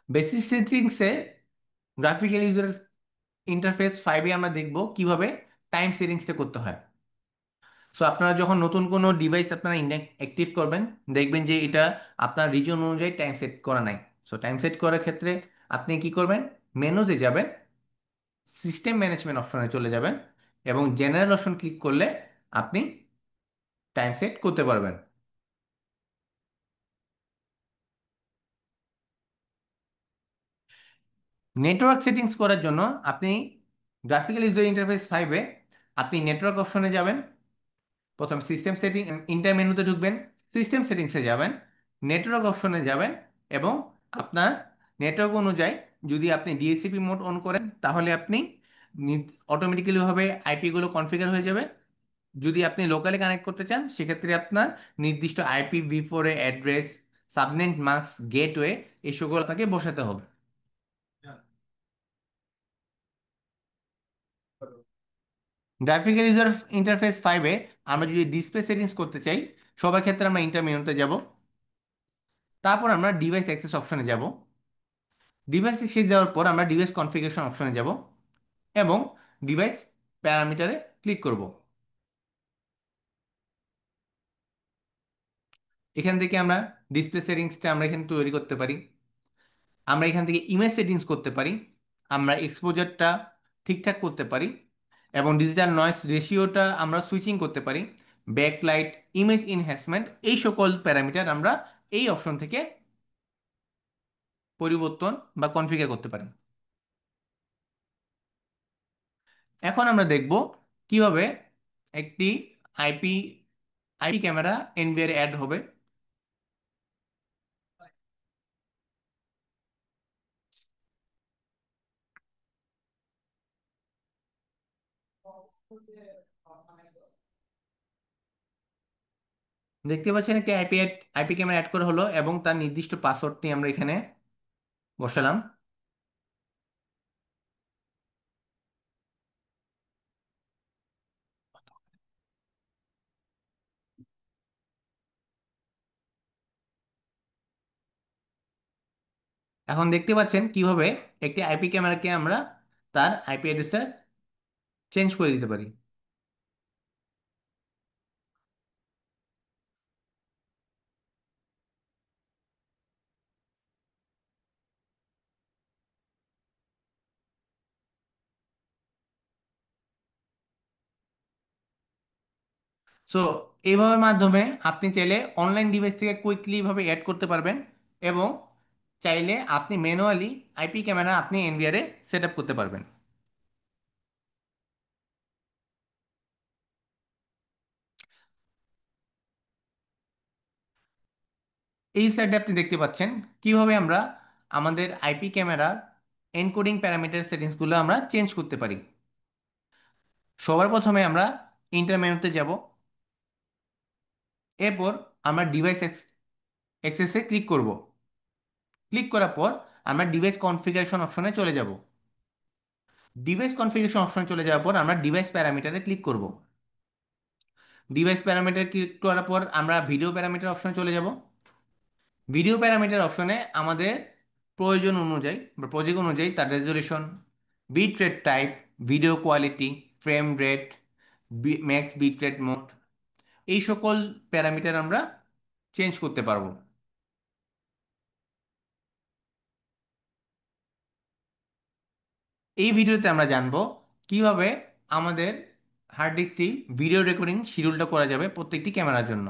Speaker 1: বেসিক সেটিংসে গ্রাফিক্যাল ইউজার ইন্টারফেস 5-এ আমরা দেখব কিভাবে টাইম সেটিংসটা করতে হয়। সো আপনারা যখন নতুন কোনো ডিভাইস আপনারা অ্যাক্টিভ করবেন, দেখবেন যে এটা আপনার রিজন অনুযায়ী টাইম সেট করা নাই। সো টাইম সেট করার ক্ষেত্রে আপনি কি করবেন, মেনুতে যাবেন, সিস্টেম ম্যানেজমেন্ট অপশনে চলে যাবেন এবং জেনারেল অপশন ক্লিক করলে আপনি টাইম সেট করতে পারবেন। নেটওয়ার্ক সেটিংস করার জন্য আপনি গ্রাফিক্যাল ইউজার ইন্টারফেস 5-এ আপনি নেটওয়ার্ক অপশনে যাবেন, প্রথম সিস্টেম সেটিং ইন্টার মেনুতে ঢুকবেন, সিস্টেম সেটিংসে যাবেন, নেটওয়ার্ক অপশনে যাবেন এবং আপনার নেটওয়ার্ক অনুযায়ী যদি আপনি ডিএসসিপি মোড অন করেন তাহলে আপনি অটোমেটিক্যালিভাবে আইপিগুলো কনফিগার হয়ে যাবে। যদি আপনি লোকালি কানেক্ট করতে চান সেক্ষেত্রে আপনার নির্দিষ্ট আইপি ভি4 অ্যাড্রেস, সাবনেট মাস্ক, গেটওয়ে এই সকল আপনাকে বসাতে হবে। গ্রাফিক্যাল ইউজার ইন্টারফেস 5-এ আমরা যদি ডিসপ্লে সেটিংস করতে চাই, সবার ক্ষেত্রে আমরা ইন্টার মেনুতে যাব, তারপর আমরা ডিভাইস অ্যাক্সেস অপশনে যাব, ডিভাইস অ্যাক্সেস যাওয়ার পর আমরা ডিভাইস কনফিগারেশন অপশনে যাব এবং ডিভাইস প্যারামিটারে ক্লিক করব। এখান থেকে আমরা ডিসপ্লে সেটিংসটা আমরা এখানে তৈরি করতে পারি, আমরা এখান থেকে ইমেজ সেটিংস করতে পারি, আমরা এক্সপোজারটা ঠিকঠাক করতে পারি এবং ডিজিটাল নয়েজ রেশিওটা আমরা সুইচিং করতে পারি, ব্যাকলাইট, ইমেজ ইনহ্যান্সমেন্ট এই সকল প্যারামিটার আমরা এই অপশন থেকে পরিবর্তন বা কনফিগার করতে পারি। এখন আমরা দেখব কিভাবে একটি IP IP camera NVR add হবে। দেখতে পাচ্ছেন একটি আইপি ক্যামেরা অ্যাড করা হলো এবং তার নির্দিষ্ট পাসওয়ার্ডটি আমরা এখানে বসালাম। এখন দেখতে পাচ্ছেন কিভাবে একটি আইপি ক্যামেরাকে আমরা তার আইপি অ্যাড্রেসটা চেঞ্জ করে দিতে পারি। সো এইভাবে মাধ্যমে আপনি চাইলে অনলাইন ডিভাইস থেকে কুইকলি ভাবে অ্যাড করতে পারবেন, এবং চাইলে আপনি ম্যানুয়ালি আইপি ক্যামেরা আপনি এনভিআরে সেট আপ করতে পারবেন। এই স্লাইডে আপনি দেখতে পাচ্ছেন কিভাবে আমরা আমাদের আইপি ক্যামেরার এনকোডিং প্যারামিটার সেটিংসগুলো আমরা চেঞ্জ করতে পারি। সবার প্রথমে আমরা ইন্টার মেনুতে যাব। এরপর আমরা ডিভাইস অ্যাক্সেসে ক্লিক করব। ক্লিক করার পর আমরা ডিভাইস কনফিগারেশন অপশনে চলে যাব। ডিভাইস কনফিগারেশন অপশনে চলে যাওয়ার পর আমরা ডিভাইস প্যারামিটারে ক্লিক করব। ডিভাইস প্যারামিটার ক্লিক করার পর আমরা ভিডিও প্যারামিটার অপশনে চলে যাব। ভিডিও প্যারামিটার অপশনে আমাদের প্রয়োজন অনুযায়ী বা প্রজেক্ট অনুযায়ী তার resolution, bit rate type, video quality, frame rate, max bit rate mode, এই সকল প্যারামিটার আমরা চেঞ্জ করতে পারবো। এই ভিডিওতে আমরা জানবো কিভাবে আমাদের হার্ড ডিস্কটি ভিডিও রেকর্ডিং শিডিউলটা করা যাবে প্রত্যেকটি ক্যামেরার জন্য।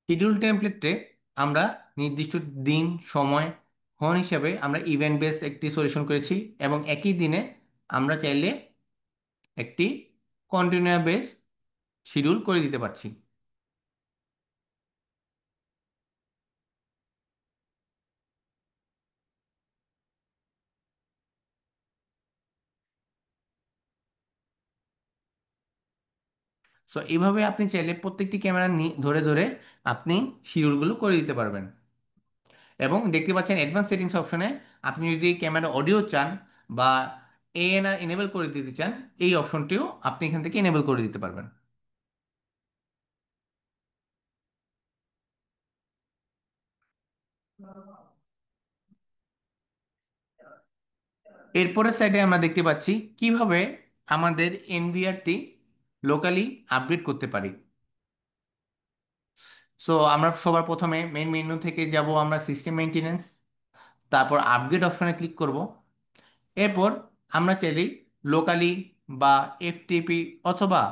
Speaker 1: শিডিউল টেমপ্লেটে আমরা নির্দিষ্ট দিন, সময়, ক্ষণ হিসাবে আমরা ইভেন্ট বেস একটি সলিউশন করেছি, এবং একই দিনে আমরা চাইলে একটি কন্টিনিউয়াস বেস শিডিউল করে দিতে পারছি। সো এইভাবে আপনি চাইলে প্রত্যেকটি ক্যামেরা ধরে ধরে আপনি শিডিউলগুলো করে দিতে পারবেন। এবং দেখতে পাচ্ছেন অ্যাডভান্স সেটিংস অপশনে আপনি যদি ক্যামেরা অডিও চান বা এএনআর এনেবল করে দিতে চান, এই অপশনটিও আপনি এখান থেকে এনেবল করে দিতে পারবেন। এরপরের সাইডে আমরা দেখতে পাচ্ছি কিভাবে আমাদের এনভিআরটি লোকালি আপডেট করতে পারি। সো আমরা সবার প্রথমে মেইন মেনু থেকে যাব আমরা সিস্টেম মেইনটেনেন্স, তারপর আপগ্রেড অপশনে ক্লিক করব। এরপর আমরা চাইলেই লোকালি বা এফটিপি অথবা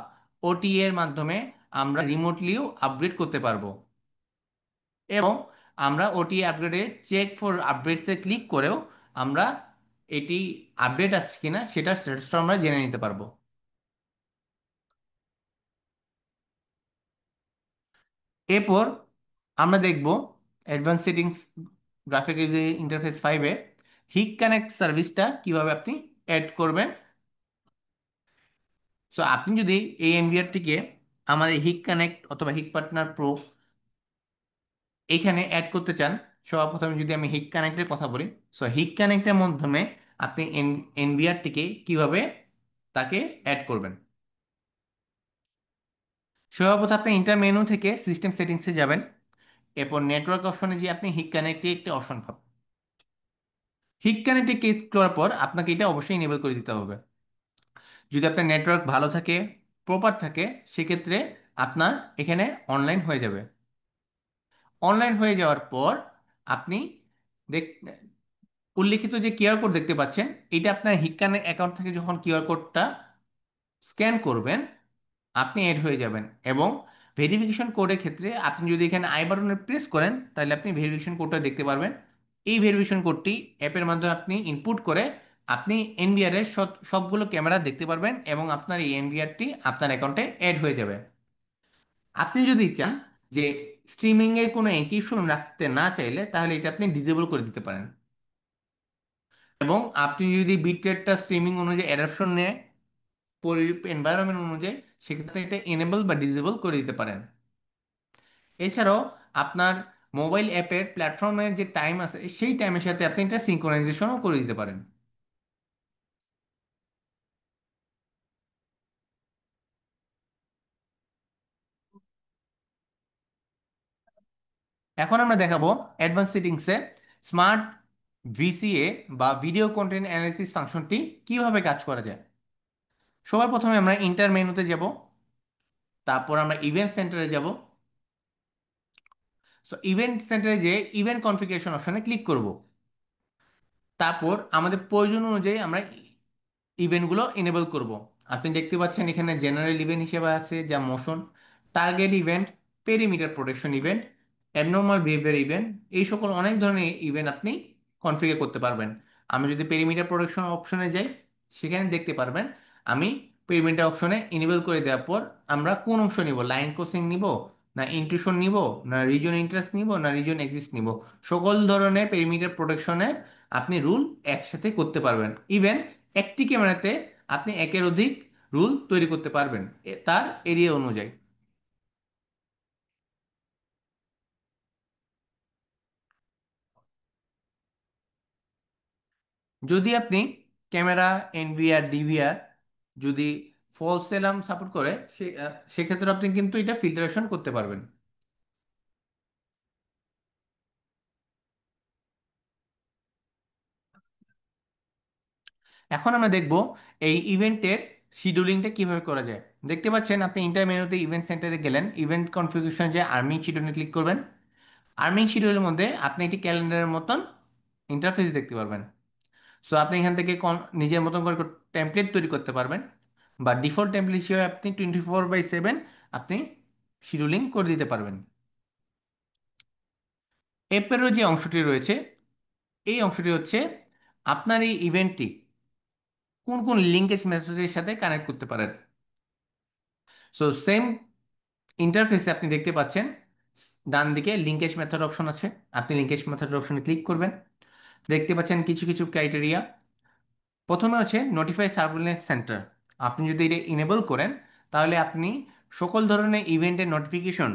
Speaker 1: ওটি এর মাধ্যমে আমরা রিমোটলিও আপগ্রেড করতে পারবো, এবং আমরা ওটি আপগ্রেডে চেক ফর আপডেটসে ক্লিক করেও আমরা এটি আপডেট আসছে কিনা সেটার স্ট্যাটাসটা আমরা জেনে নিতে পারবো। এরপর আমরা দেখব advance settings graphic user interface 5-এ হিক কানেক্ট সার্ভিসটা কিভাবে আপনি অ্যাড করবেন। সো আপনি যদি এই এনভিআরটিকে আমাদের হিক কানেক্ট অথবা হিক পার্টনার প্রো এখানে অ্যাড করতে চান, সবার প্রথমে যদি আমি হিক কানেক্টের কথা বলি, সো হিক কানেক্টের মাধ্যমে আপনি এনভিআরটিকে কিভাবে তাকে অ্যাড করবেন। সর্বপ্রথম আপনি ইন্টার মেনু থেকে সিস্টেম সেটিংসে যাবেন। এরপর নেটওয়ার্ক অপশনে যে আপনি হিক কানেক্টে একটি অপশন পাবেন। হিক কানেক্টে ক্লিক করার পর আপনাকে এটা অবশ্যই এনেবল করে দিতে হবে। যদি আপনার নেটওয়ার্ক ভালো থাকে, প্রপার থাকে, সেক্ষেত্রে আপনার এখানে অনলাইন হয়ে যাবে। অনলাইন হয়ে যাওয়ার পর আপনি দেখ উল্লিখিত যে কিউআর কোড দেখতে পাচ্ছেন, এটা আপনার হিক্কানের অ্যাকাউন্ট থেকে যখন কিউআর কোডটা স্ক্যান করবেন আপনি এড হয়ে যাবেন। এবং ভেরিফিকেশন কোডের ক্ষেত্রে আপনি যদি এখানে আই বাটনে প্রেস করেন তাহলে আপনি ভেরিফিকেশন কোডটা দেখতে পারবেন, এই ভেরিফিকেশন কোডটি অ্যাপের মাধ্যমে আপনি ইনপুট করে আপনি এনবিআর এর সবগুলো ক্যামেরা দেখতে পারবেন এবং আপনার এই এনবিআরটি আপনার অ্যাকাউন্টে অ্যাড হয়ে যাবে। আপনি যদি চান যে স্ট্রিমিং এর কোনো এনক্রিপশন রাখতে না চাইলে তাহলে এটা আপনি ডিসেবল করে দিতে পারেন। এবং আপনি যদি বিটরেটটা স্ট্রিমিং অনুযায়ী অ্যাডাপশন নেয় এনভায়রনমেন্ট অনুযায়ী, সেক্ষেত্রে এটা এনেবল বা ডিসেবল করে দিতে পারেন। এছাড়াও আপনার মোবাইল অ্যাপের প্ল্যাটফর্মের যে টাইম আছে সেই টাইমের সাথে আপনি এটা সিঙ্ক্রোনাইজেশনও করে দিতে পারেন। এখন আমরা দেখাবো অ্যাডভান্স সেটিংসে স্মার্ট ভিসিএ বা ভিডিও কন্টেন্ট অ্যানালিসিস ফাংশনটি কিভাবে কাজ করা যায়। সবার প্রথমে আমরা ইন্টার মেনুতে যাব, তারপর আমরা ইভেন্ট সেন্টারে যাব। সো ইভেন্ট সেন্টারে যে ইভেন্ট কনফিগারেশন অপশনে ক্লিক করব। তারপর আমাদের প্রয়োজন অনুযায়ী আমরা ইভেন্টগুলো এনেবল করব। আপনি দেখতে পাচ্ছেন এখানে জেনারেল ইভেন্ট হিসেবে আছে যা motion, target event, perimeter protection event, abnormal behaviour event, এই সকল অনেক ধরনের ইভেন্ট আপনি কনফিগার করতে পারবেন। আমি যদি পেরিমিটার প্রোটেকশন অপশনে যাই, সেখানে দেখতে পারবেন আমি পেরিমিটার অপশনে এনেবল করে দেওয়ার পর আমরা কোন অংশ নিব, লাইন ক্রসিং নিব, না ইন্ট্রুশন নিব, না রিজন ইন্টারেস্ট নিব, না রিজন এক্সিস্ট নিব, সকল ধরনের পেরিমিটার প্রোটেকশনে আপনি রুল একসাথে করতে পারবেন। ইভেন একটি ক্যামেরাতে আপনি একের অধিক রুল তৈরি করতে পারবেন তার এরিয়া অনুযায়ী। যদি আপনি ক্যামেরা, এনভিআর, ডিভিআর যদি ফলস অ্যালার্ম সাপোর্ট করে সেক্ষেত্রে আপনি কিন্তু এটা ফিল্টারেশন করতে পারবেন। এখন আমরা দেখব এই ইভেন্টের শিডিউলিংটা কিভাবে করা যায়। দেখতে পাচ্ছেন আপনি ইন্টার মেনুতে ইভেন্ট সেন্টারে গেলেন, ইভেন্ট কনফিগারেশন যে আর্মিং শিডিউলে ক্লিক করবেন। আর্মিং শিডিউলের মধ্যে আপনি একটি ক্যালেন্ডারের মতন ইন্টারফেস দেখতে পারবেন। সো আপনি এখান থেকে নিজের মতন করে টেমপ্লেট তৈরি করতে পারবেন, বা ডিফল্ট টেমপ্লেট হিসেবে আপনি 24/7 আপনি শিডিউলিং করে দিতে পারবেন। এরপরেও যে অংশটি রয়েছে, এই অংশটি হচ্ছে আপনার এই ইভেন্টটি কোন কোন লিঙ্কেজ মেথডের সাথে কানেক্ট করতে পারেন। সো সেম ইন্টারফেসে আপনি দেখতে পাচ্ছেন ডান দিকে লিঙ্কেজ মেথড অপশন আছে। আপনি লিঙ্কেজ মেথড অপশনে ক্লিক করবেন। দেখতে পাচ্ছেন কিছু কিছু ক্রাইটেরিয়া। প্রথমে হচ্ছে নোটিফাই সার্ভিলেন্স সেন্টার। আপনি যদি এটা ইনেবল করেন তাহলে আপনি সকল ধরনের ইভেন্টের নোটিফিকেশন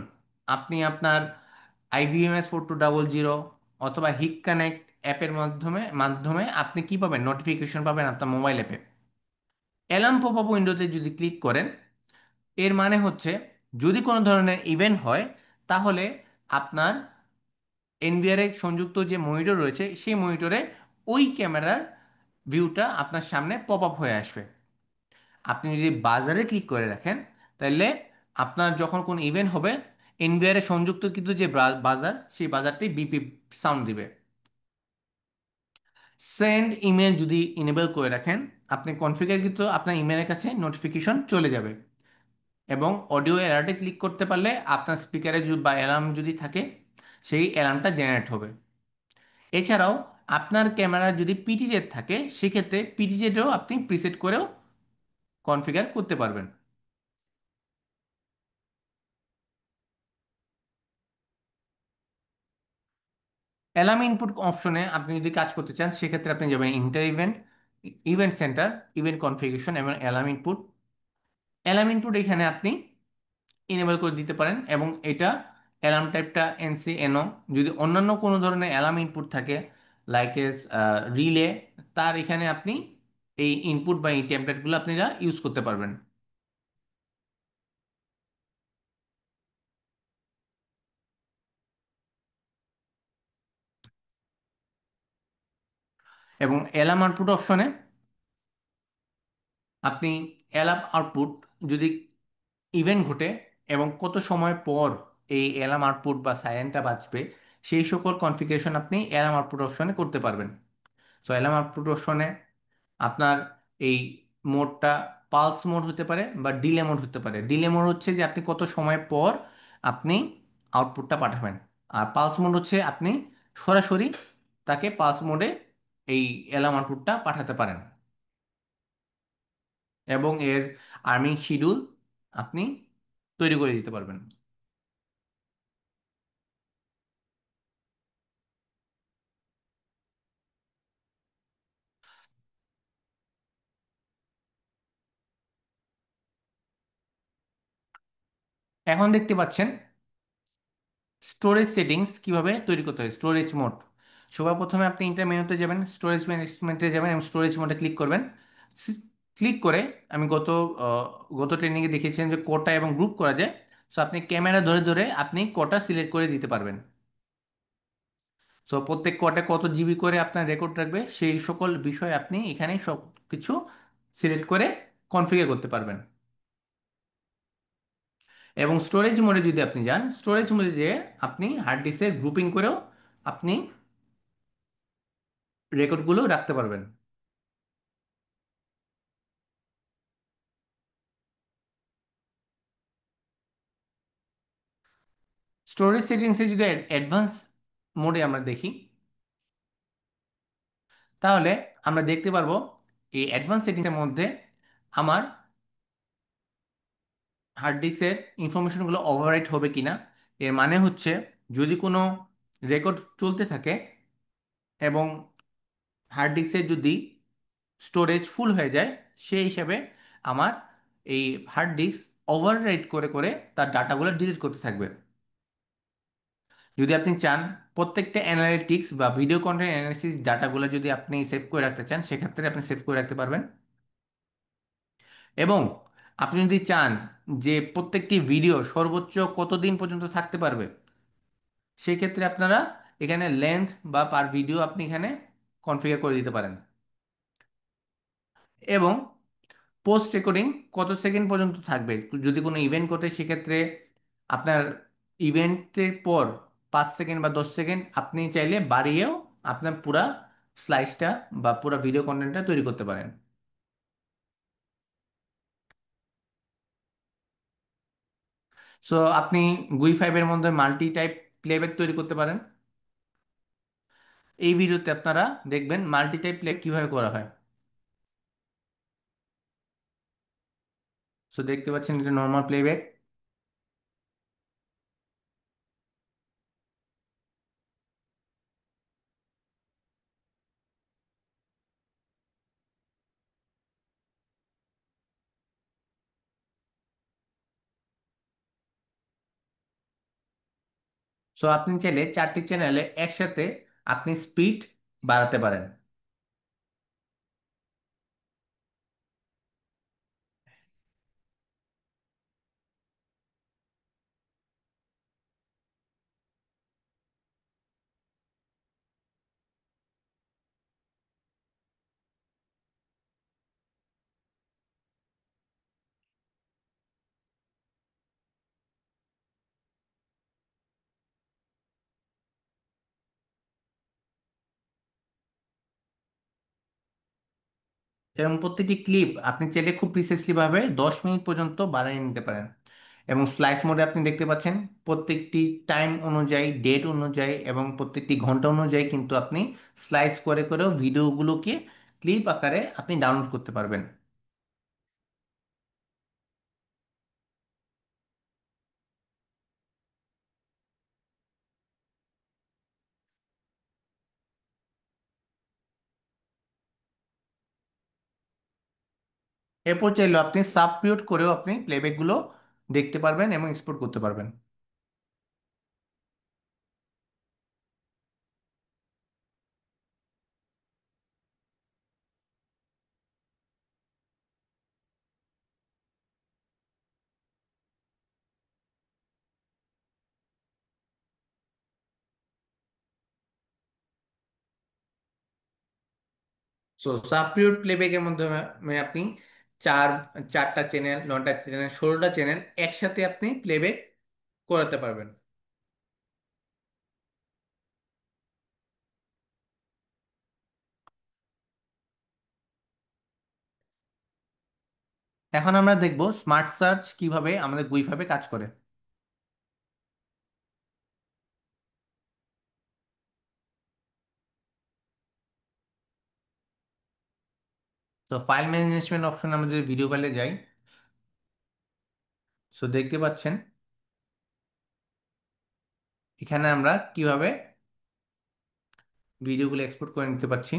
Speaker 1: আপনি আপনার IVMS 4200 অথবা হিক কানেক্ট অ্যাপের মাধ্যমে মাধ্যমে আপনি কি পাবেন, নোটিফিকেশন পাবেন আপনার মোবাইল অ্যাপে। অ্যালার্ম পপ আপ উইন্ডোতে যদি ক্লিক করেন, এর মানে হচ্ছে যদি কোনো ধরনের ইভেন্ট হয় তাহলে আপনার এনবিআর সংযুক্ত যে মনিটর রয়েছে সেই মনিটরে ওই ক্যামেরার ভিউটা আপনার সামনে পপ আপ হয়ে আসবে। আপনি যদি বাজারে ক্লিক করে রাখেন তাহলে আপনার যখন কোনো ইভেন্ট হবে এনবিআর এর সংযুক্ত কিন্তু যে বাজার সেই বাজারটি বিপি সাউন্ড দিবে। সেন্ড ইমেল যদি ইনেবল করে রাখেন, আপনি কনফিগার কিন্তু আপনার ইমেলের কাছে নোটিফিকেশন চলে যাবে। এবং অডিও অ্যালার্টে ক্লিক করতে পারলে আপনার স্পিকারে বা অ্যালার্ম যদি থাকে সেই অ্যালার্মটা জেনারেট হবে। এছাড়াও আপনার ক্যামেরা যদি পিটিজেড থাকে সেক্ষেত্রে পিটিজেডও আপনি প্রিসেট করেও কনফিগার করতে পারবেন। অ্যালার্ম ইনপুট অপশনে আপনি যদি কাজ করতে চান সেক্ষেত্রে আপনি যাবেন inter event, event centre, event configuration এবং অ্যালার্ম ইনপুট। অ্যালার্ম ইনপুট এখানে আপনি ইনেবল করে দিতে পারেন এবং এটা অ্যালার্ম টাইপটা NC NO। যদি অন্যান্য কোনো ধরনের অ্যালার্ম ইনপুট থাকে লাইক এস রিলে, তার এখানে আপনি এই ইনপুট বা এই টেমপ্লেটগুলো আপনারা ইউজ করতে পারবেন। এবং অ্যালার্ম আউটপুট অপশনে আপনি অ্যালার্ম আউটপুট যদি ইভেন্ট ঘটে এবং কত সময় পর এই অ্যালার্ম আউটপুট বা সাইরেনটা বাজবে সেই সকল কনফিগারেশন আপনি অ্যালার্ম আউটপুট অপশনে করতে পারবেন। সো অ্যালার্ম আউটপুট অপশনে আপনার এই মোডটা পালস মোড হতে পারে বা ডিলে মোড হতে পারে। ডিলে মোড হচ্ছে যে আপনি কত সময় পর আপনি আউটপুটটা পাঠাবেন, আর পালস মোড হচ্ছে আপনি সরাসরি তাকে পালস মোডে এই অ্যালার্ম আউটপুটটা পাঠাতে পারেন, এবং এর আর্মিং শিডিউল আপনি তৈরি করে দিতে পারবেন। এখন দেখতে পাচ্ছেন স্টোরেজ সেটিংস কিভাবে তৈরি করতে হয়, স্টোরেজ মোড। সবার প্রথমে আপনি ইন্টার মেনুতে যাবেন, স্টোরেজ ম্যানেজমেন্টে যাবেন এবং স্টোরেজ মোডে ক্লিক করবেন। ক্লিক করে আমি আহ, গত ট্রেনিংয়ে দেখিয়েছিলাম যে কোটা এবং গ্রুপ করা যায়। সো আপনি ক্যামেরা ধরে ধরে আপনি কোটা সিলেক্ট করে দিতে পারবেন। সো প্রত্যেক কোয়ার্টে কত জিবি করে আপনার রেকর্ড রাখবে সেই সকল বিষয় আপনি এখানে সব কিছু সিলেক্ট করে কনফিগার করতে পারবেন। এবং স্টোরেজ মোডে যদি আপনি যান, স্টোরেজ মোডে যেয়ে আপনি হার্ড ডিস্কের গ্রুপিং করেও আপনি রেকর্ডগুলো রাখতে পারবেন। স্টোরেজ সেটিংসে যদি অ্যাডভান্স মোডে আমরা দেখি, তাহলে আমরা দেখতে পারবো এই অ্যাডভান্স সেটিংসের মধ্যে আমার হার্ড ডিস্কের ইনফরমেশনগুলো ওভাররাইট হবে কিনা। এর মানে হচ্ছে যদি কোনো রেকর্ড চলতে থাকে এবং হার্ড ডিস্কে যদি স্টোরেজ ফুল হয়ে যায়, সেই হিসাবে আমার এই হার্ড ডিস্ক ওভাররাইট করে করে তার ডাটাগুলো ডিলিট করতে থাকবে। যদি আপনি চান প্রত্যেকটা অ্যানালিটিক্স বা ভিডিও কন্টেন্ট অ্যানালিসিস ডাটাগুলো যদি আপনি সেভ করে রাখতে চান, সেক্ষেত্রে আপনি সেভ করে রাখতে পারবেন। এবং আপনি যদি চান যে প্রত্যেকটি ভিডিও সর্বোচ্চ কতদিন পর্যন্ত থাকতে পারবে, সেই ক্ষেত্রে আপনারা এখানে লেন্থ বা পার ভিডিও আপনি এখানে কনফিগার করে দিতে পারেন। এবং পোস্ট রেকর্ডিং কত সেকেন্ড পর্যন্ত থাকবে, যদি কোনো ইভেন্ট ঘটে সেক্ষেত্রে আপনার ইভেন্টের পর 5 সেকেন্ড বা 10 সেকেন্ড আপনি চাইলে বাড়িয়েও আপনার পুরা স্লাইসটা বা পুরা ভিডিও কন্টেন্টটা তৈরি করতে পারেন। সো আপনি গুই 5 এর মধ্যে মাল্টি টাইপ প্লেব্যাক তৈরি করতে পারেন। এই ভিডিওতে আপনারা দেখবেন মাল্টি টাইপ প্লে কিভাবে করা হয়। সো দেখতে পাচ্ছেন এটা নর্মাল প্লেব্যাক। সো আপনি চাইলে 4টি চ্যানেলে একসাথে আপনি স্পিড বাড়াতে পারেন। এবং প্রত্যেকটি ক্লিপ আপনি চাইলে খুব প্রিসাইসলি ভাবে 10 মিনিট পর্যন্ত বাড়িয়ে নিতে পারেন। এবং স্লাইস মোডে আপনি দেখতে পাচ্ছেন প্রত্যেকটি টাইম অনুযায়ী, ডেট অনুযায়ী এবং প্রত্যেকটি ঘন্টা অনুযায়ী কিন্তু আপনি স্লাইস করে করেও ভিডিওগুলোকে ক্লিপ আকারে আপনি ডাউনলোড করতে পারবেন। এরপর চাইলেও আপনি সাব পিরিয়ড করেও আপনি প্লেব্যাকগুলো দেখতে পারবেন এবং এক্সপোর্ট করতে পারবেন। সো সাব পিরিয়ড প্লেব্যাকের মাধ্যমে আপনি চার 4টা চ্যানেল, 9টা চ্যানেল, 16টা চ্যানেল একসাথে আপনি প্লেব্যাক করাতে পারবেন। এখন আমরা দেখব স্মার্ট সার্চ কিভাবে আমাদের গুইভাবে কাজ করে। তো ফাইল ম্যানেজমেন্ট অপশন আমরা যদি ভিডিও ফাইলে যাই, সো দেখতে পাচ্ছেন এখানে আমরা কিভাবে ভিডিওগুলো এক্সপোর্ট করে নিতে পারছি।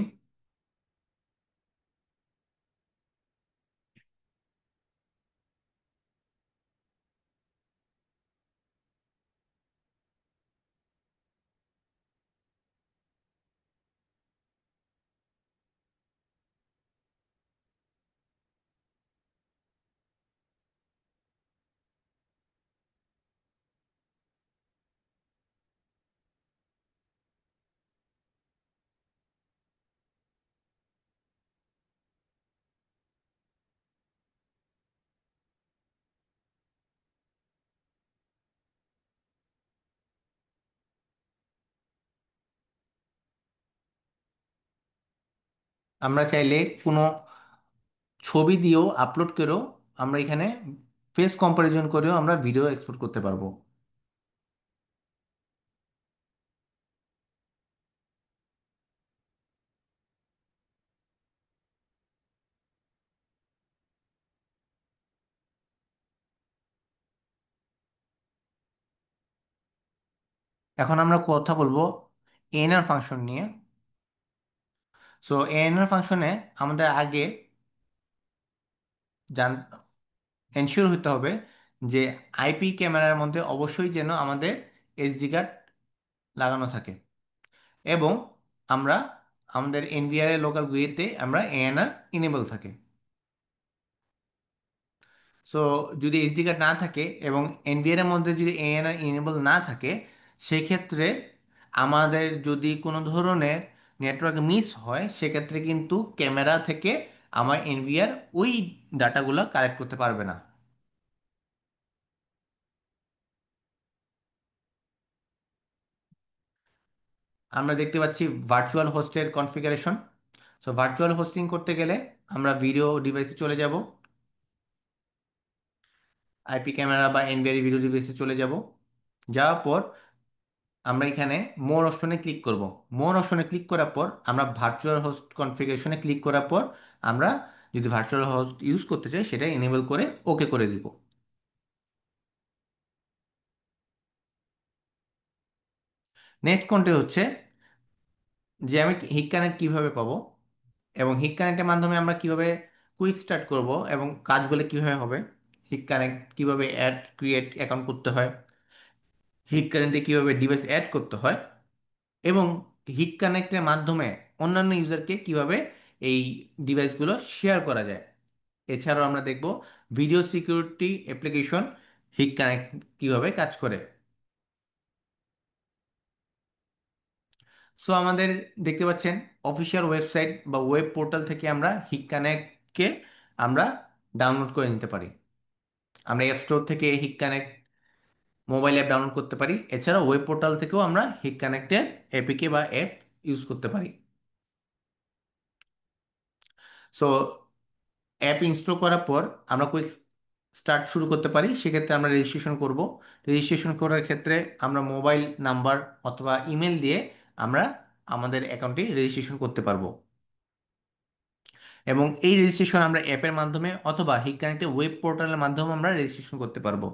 Speaker 1: আমরা চাইলে কোনো ছবি দিয়েও আপলোড করেও আমরা এখানে ফেস কম্পারিজন করেও আমরা ভিডিও এক্সপোর্ট করতে পারবো। এখন আমরা কথা বলবো এএনআর ফাংশন নিয়ে। সো এএনআর ফাংশনে আমাদের আগে জান এনশিওর হতে হবে যে আইপি ক্যামেরার মধ্যে অবশ্যই যেন আমাদের এসডি কার্ড লাগানো থাকে, এবং আমরা আমাদের এনভিআর এর লোকাল গুইতে আমরা এএনআর ইনেবল থাকে। সো যদি এসডি কার্ড না থাকে এবং এনভিআর এর মধ্যে যদি এএনআর ইনেবল না থাকে, সেক্ষেত্রে আমাদের যদি কোনো ধরনের নেটওয়ার্ক মিস হয়, সেক্ষেত্রে কিন্তু ক্যামেরা থেকে আমার এনভিআর ওই ডাটাগুলো কালেক্ট করতে পারবে না। আমরা দেখতে পাচ্ছি ভার্চুয়াল হোস্টের কনফিগারেশন। সো ভার্চুয়াল হোস্টিং করতে গেলে আমরা ভিডিও ডিভাইসে চলে যাব, আইপি ক্যামেরা বা এনভিআর ভিডিও ডিভাইসে চলে যাব। যাওয়ার পর আমরা এখানে মোর অপশনে ক্লিক করব। মোর অপশনে ক্লিক করার পর আমরা ভার্চুয়াল হোস্ট কনফিগারেশনে ক্লিক করার পর আমরা যদি ভার্চুয়াল হোস্ট ইউজ করতে চাই সেটা এনেবল করে ওকে করে দিব। নেক্সট কন্টেন্ট হচ্ছে যে আমি হিট কানেক্ট কীভাবে পাবো, এবং হিট কানেক্টের মাধ্যমে আমরা কিভাবে কুইক স্টার্ট করব এবং কাজগুলো কিভাবে হবে, হিট কানেক্ট কিভাবে অ্যাড ক্রিয়েট অ্যাকাউন্ট করতে হয়, হিট কানেক্টে কিভাবে ডিভাইস অ্যাড করতে হয়, এবং হিট কানেক্টের মাধ্যমে অন্যান্য ইউজারকে কিভাবে এই ডিভাইসগুলো শেয়ার করা যায়। এছাড়াও আমরা দেখব video security application Hik Connect কিভাবে কাজ করে। সো আমাদের দেখতে পাচ্ছেন অফিসিয়াল ওয়েবসাইট বা ওয়েব পোর্টাল থেকে আমরা হিট কানেক্টকে আমরা ডাউনলোড করে নিতে পারি। আমরা অ্যাপ স্টোর থেকে Hik Connect mobile app download করতে পারি, এছাড়া ওয়েব পোর্টাল থেকেও আমরা হিট কানেক্টের এপিকে বা অ্যাপ ইউজ করতে পারি। সো অ্যাপ ইনস্টল করার পর আমরা কুইক স্টার্ট শুরু করতে পারি। সেক্ষেত্রে আমরা রেজিস্ট্রেশন করব। রেজিস্ট্রেশন করার ক্ষেত্রে আমরা মোবাইল নাম্বার অথবা ইমেল দিয়ে আমরা আমাদের অ্যাকাউন্টটি রেজিস্ট্রেশন করতে পারবো, এবং এই রেজিস্ট্রেশন আমরা অ্যাপের মাধ্যমে অথবা হিট কানেক্টের ওয়েব পোর্টালের মাধ্যমে আমরা রেজিস্ট্রেশন করতে পারবো।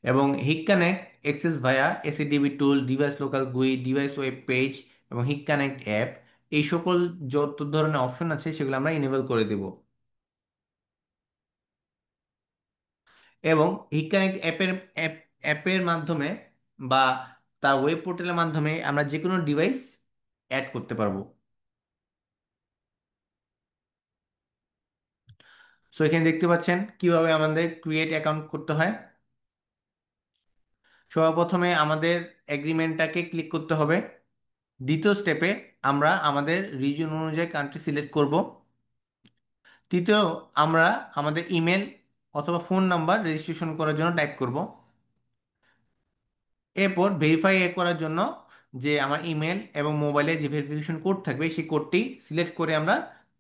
Speaker 1: এবং হিট কানেক্ট এক্সেস ভায়া এসিডিবি টুল, ডিভাইস লোকাল গুই, ডিভাইস ওয়েব পেজ এবং হিট কানেক্ট অ্যাপ, এই সকল যত ধরনের অপশন আছে সেগুলো আমরা ইনেবল করে দেব। এবং হিট কানেক্ট অ্যাপের মাধ্যমে বা তার ওয়েব পোর্টালের মাধ্যমে আমরা যে কোনো ডিভাইস অ্যাড করতে পারবো। সো এখানে দেখতে পাচ্ছেন কিভাবে আমাদের ক্রিয়েট অ্যাকাউন্ট করতে হয়। সবার প্রথমে আমাদের এগ্রিমেন্টটাকে ক্লিক করতে হবে। দ্বিতীয় স্টেপে আমরা আমাদের রিজন অনুযায়ী কান্ট্রি সিলেক্ট করব। তৃতীয়, আমরা আমাদের ইমেল অথবা ফোন নাম্বার রেজিস্ট্রেশন করার জন্য টাইপ করব। এরপর ভেরিফাই করার জন্য যে আমার ইমেল এবং মোবাইলে যে ভেরিফিকেশন কোড থাকবে সেই কোডটি সিলেক্ট করে আমরা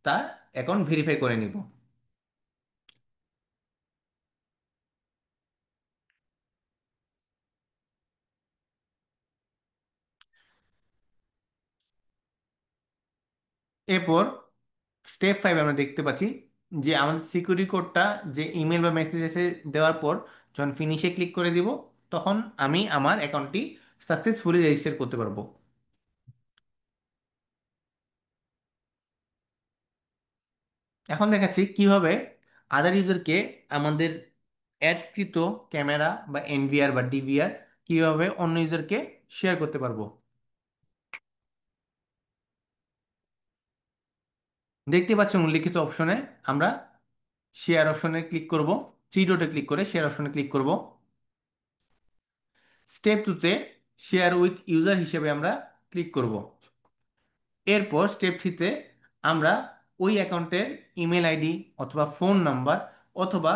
Speaker 1: তা অ্যাকাউন্ট ভেরিফাই করে নিব। এরপর স্টেপ 5 আমরা দেখতে পাচ্ছি যে আমাদের সিকিউরিটি কোডটা যে ইমেল বা মেসেজ এসে দেওয়ার পর যখন ফিনিশে ক্লিক করে দিব, তখন আমি আমার অ্যাকাউন্টটি সাকসেসফুলি রেজিস্টার করতে পারবো। এখন দেখাচ্ছি কিভাবে আদার ইউজারকে আমাদের অ্যাডকৃত ক্যামেরা বা এনভিআর বা ডিভিআর কিভাবে অন্য ইউজারকে শেয়ার করতে পারবো। দেখতে পাচ্ছেন উল্লিখিত অপশনে আমরা শেয়ার অপশনে ক্লিক করব, থ্রি ডটে ক্লিক করে শেয়ার অপশনে ক্লিক করব। স্টেপ 2তে শেয়ার উইথ ইউজার হিসেবে আমরা ক্লিক করব। এরপর স্টেপ 3তে আমরা ওই অ্যাকাউন্টের ইমেল আইডি অথবা ফোন নাম্বার অথবা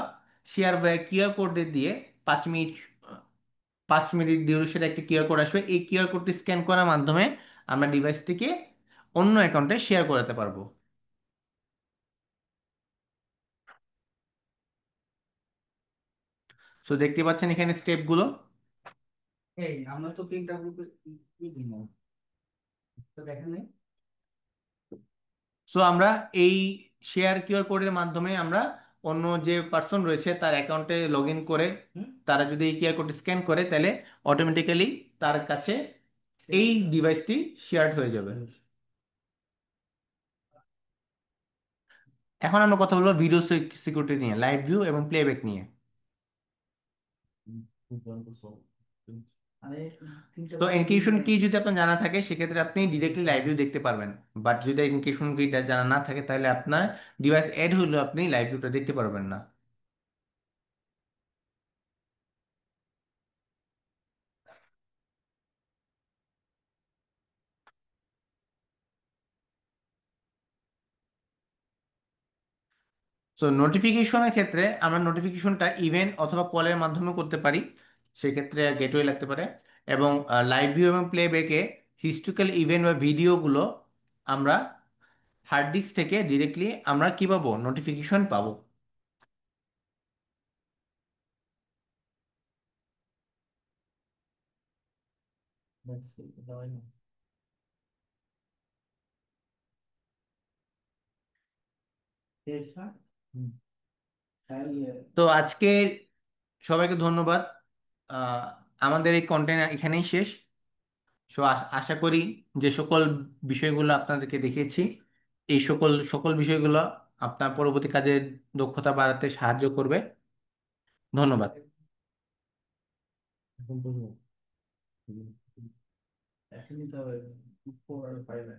Speaker 1: শেয়ার বা কিউআর কোড দিয়ে 5 মিনিট 5 মিনিট ডিউরেশনের একটি কিউআর কোড আসবে, এই কিউআর কোডটি স্ক্যান করার মাধ্যমে আমরা ডিভাইসটিকে অন্য অ্যাকাউন্টে শেয়ার করাতে পারবো। সো দেখতে পাচ্ছেন এখানে স্টেপগুলো। এই আমরা তো তিনটা গ্রুপে কি দিন তো দেখেন নাই। সো আমরা এই শেয়ার কিউআর কোডের মাধ্যমে আমরা অন্য যে পার্সন রয়েছে তার অ্যাকাউন্টে লগ ইন করে তারা যদি এই কিউআর কোড স্ক্যান করে তাহলে অটোমেটিক্যালি তার কাছে এই ডিভাইসটি শেয়ার্ড হয়ে যাবে। এখন আমরা কথা বলবো ভিডিও সিকিউরিটি নিয়ে, লাইভ ভিউ এবং প্লেব্যাক নিয়ে। তো এনক্রিপশন কি যদি আপনার জানা থাকে সেক্ষেত্রে আপনি ডিরেক্টলি লাইভ ভিউ দেখতে পারবেন, বাট যদি এনক্রিপশন কি জানা না থাকে তাহলে আপনার ডিভাইস অ্যাড হলেও আপনি লাইভ ভিউটা দেখতে পারবেন না। সো নোটিফিকেশনের ক্ষেত্রে আমরা নোটিফিকেশনটা ইভেন্ট অথবা কলের মাধ্যমে করতে পারি, সেক্ষেত্রে গেটওয়ে লাগতে পারে। এবং লাইভ ভিউ এবং প্লেব্যাকে হিস্টোরিক্যাল ইভেন্ট বা ভিডিওগুলো আমরা হার্ড ডিস্ক থেকে ডিরেক্টলি আমরা কি পাবো, নোটিফিকেশন পাবো। তো আজকে সবাইকে ধন্যবাদ। আহ, আমাদের এই কন্টেন্ট এখানেই শেষ। সো আশা করি যে সকল বিষয়গুলো আপনাদেরকে দেখিয়েছি এই সকল সকল বিষয়গুলো আপনার পরবর্তী কাজে দক্ষতা বাড়াতে সাহায্য করবে। ধন্যবাদ। এখন বুঝবো। এখন নিতে হবে, উপর আর পাইবে।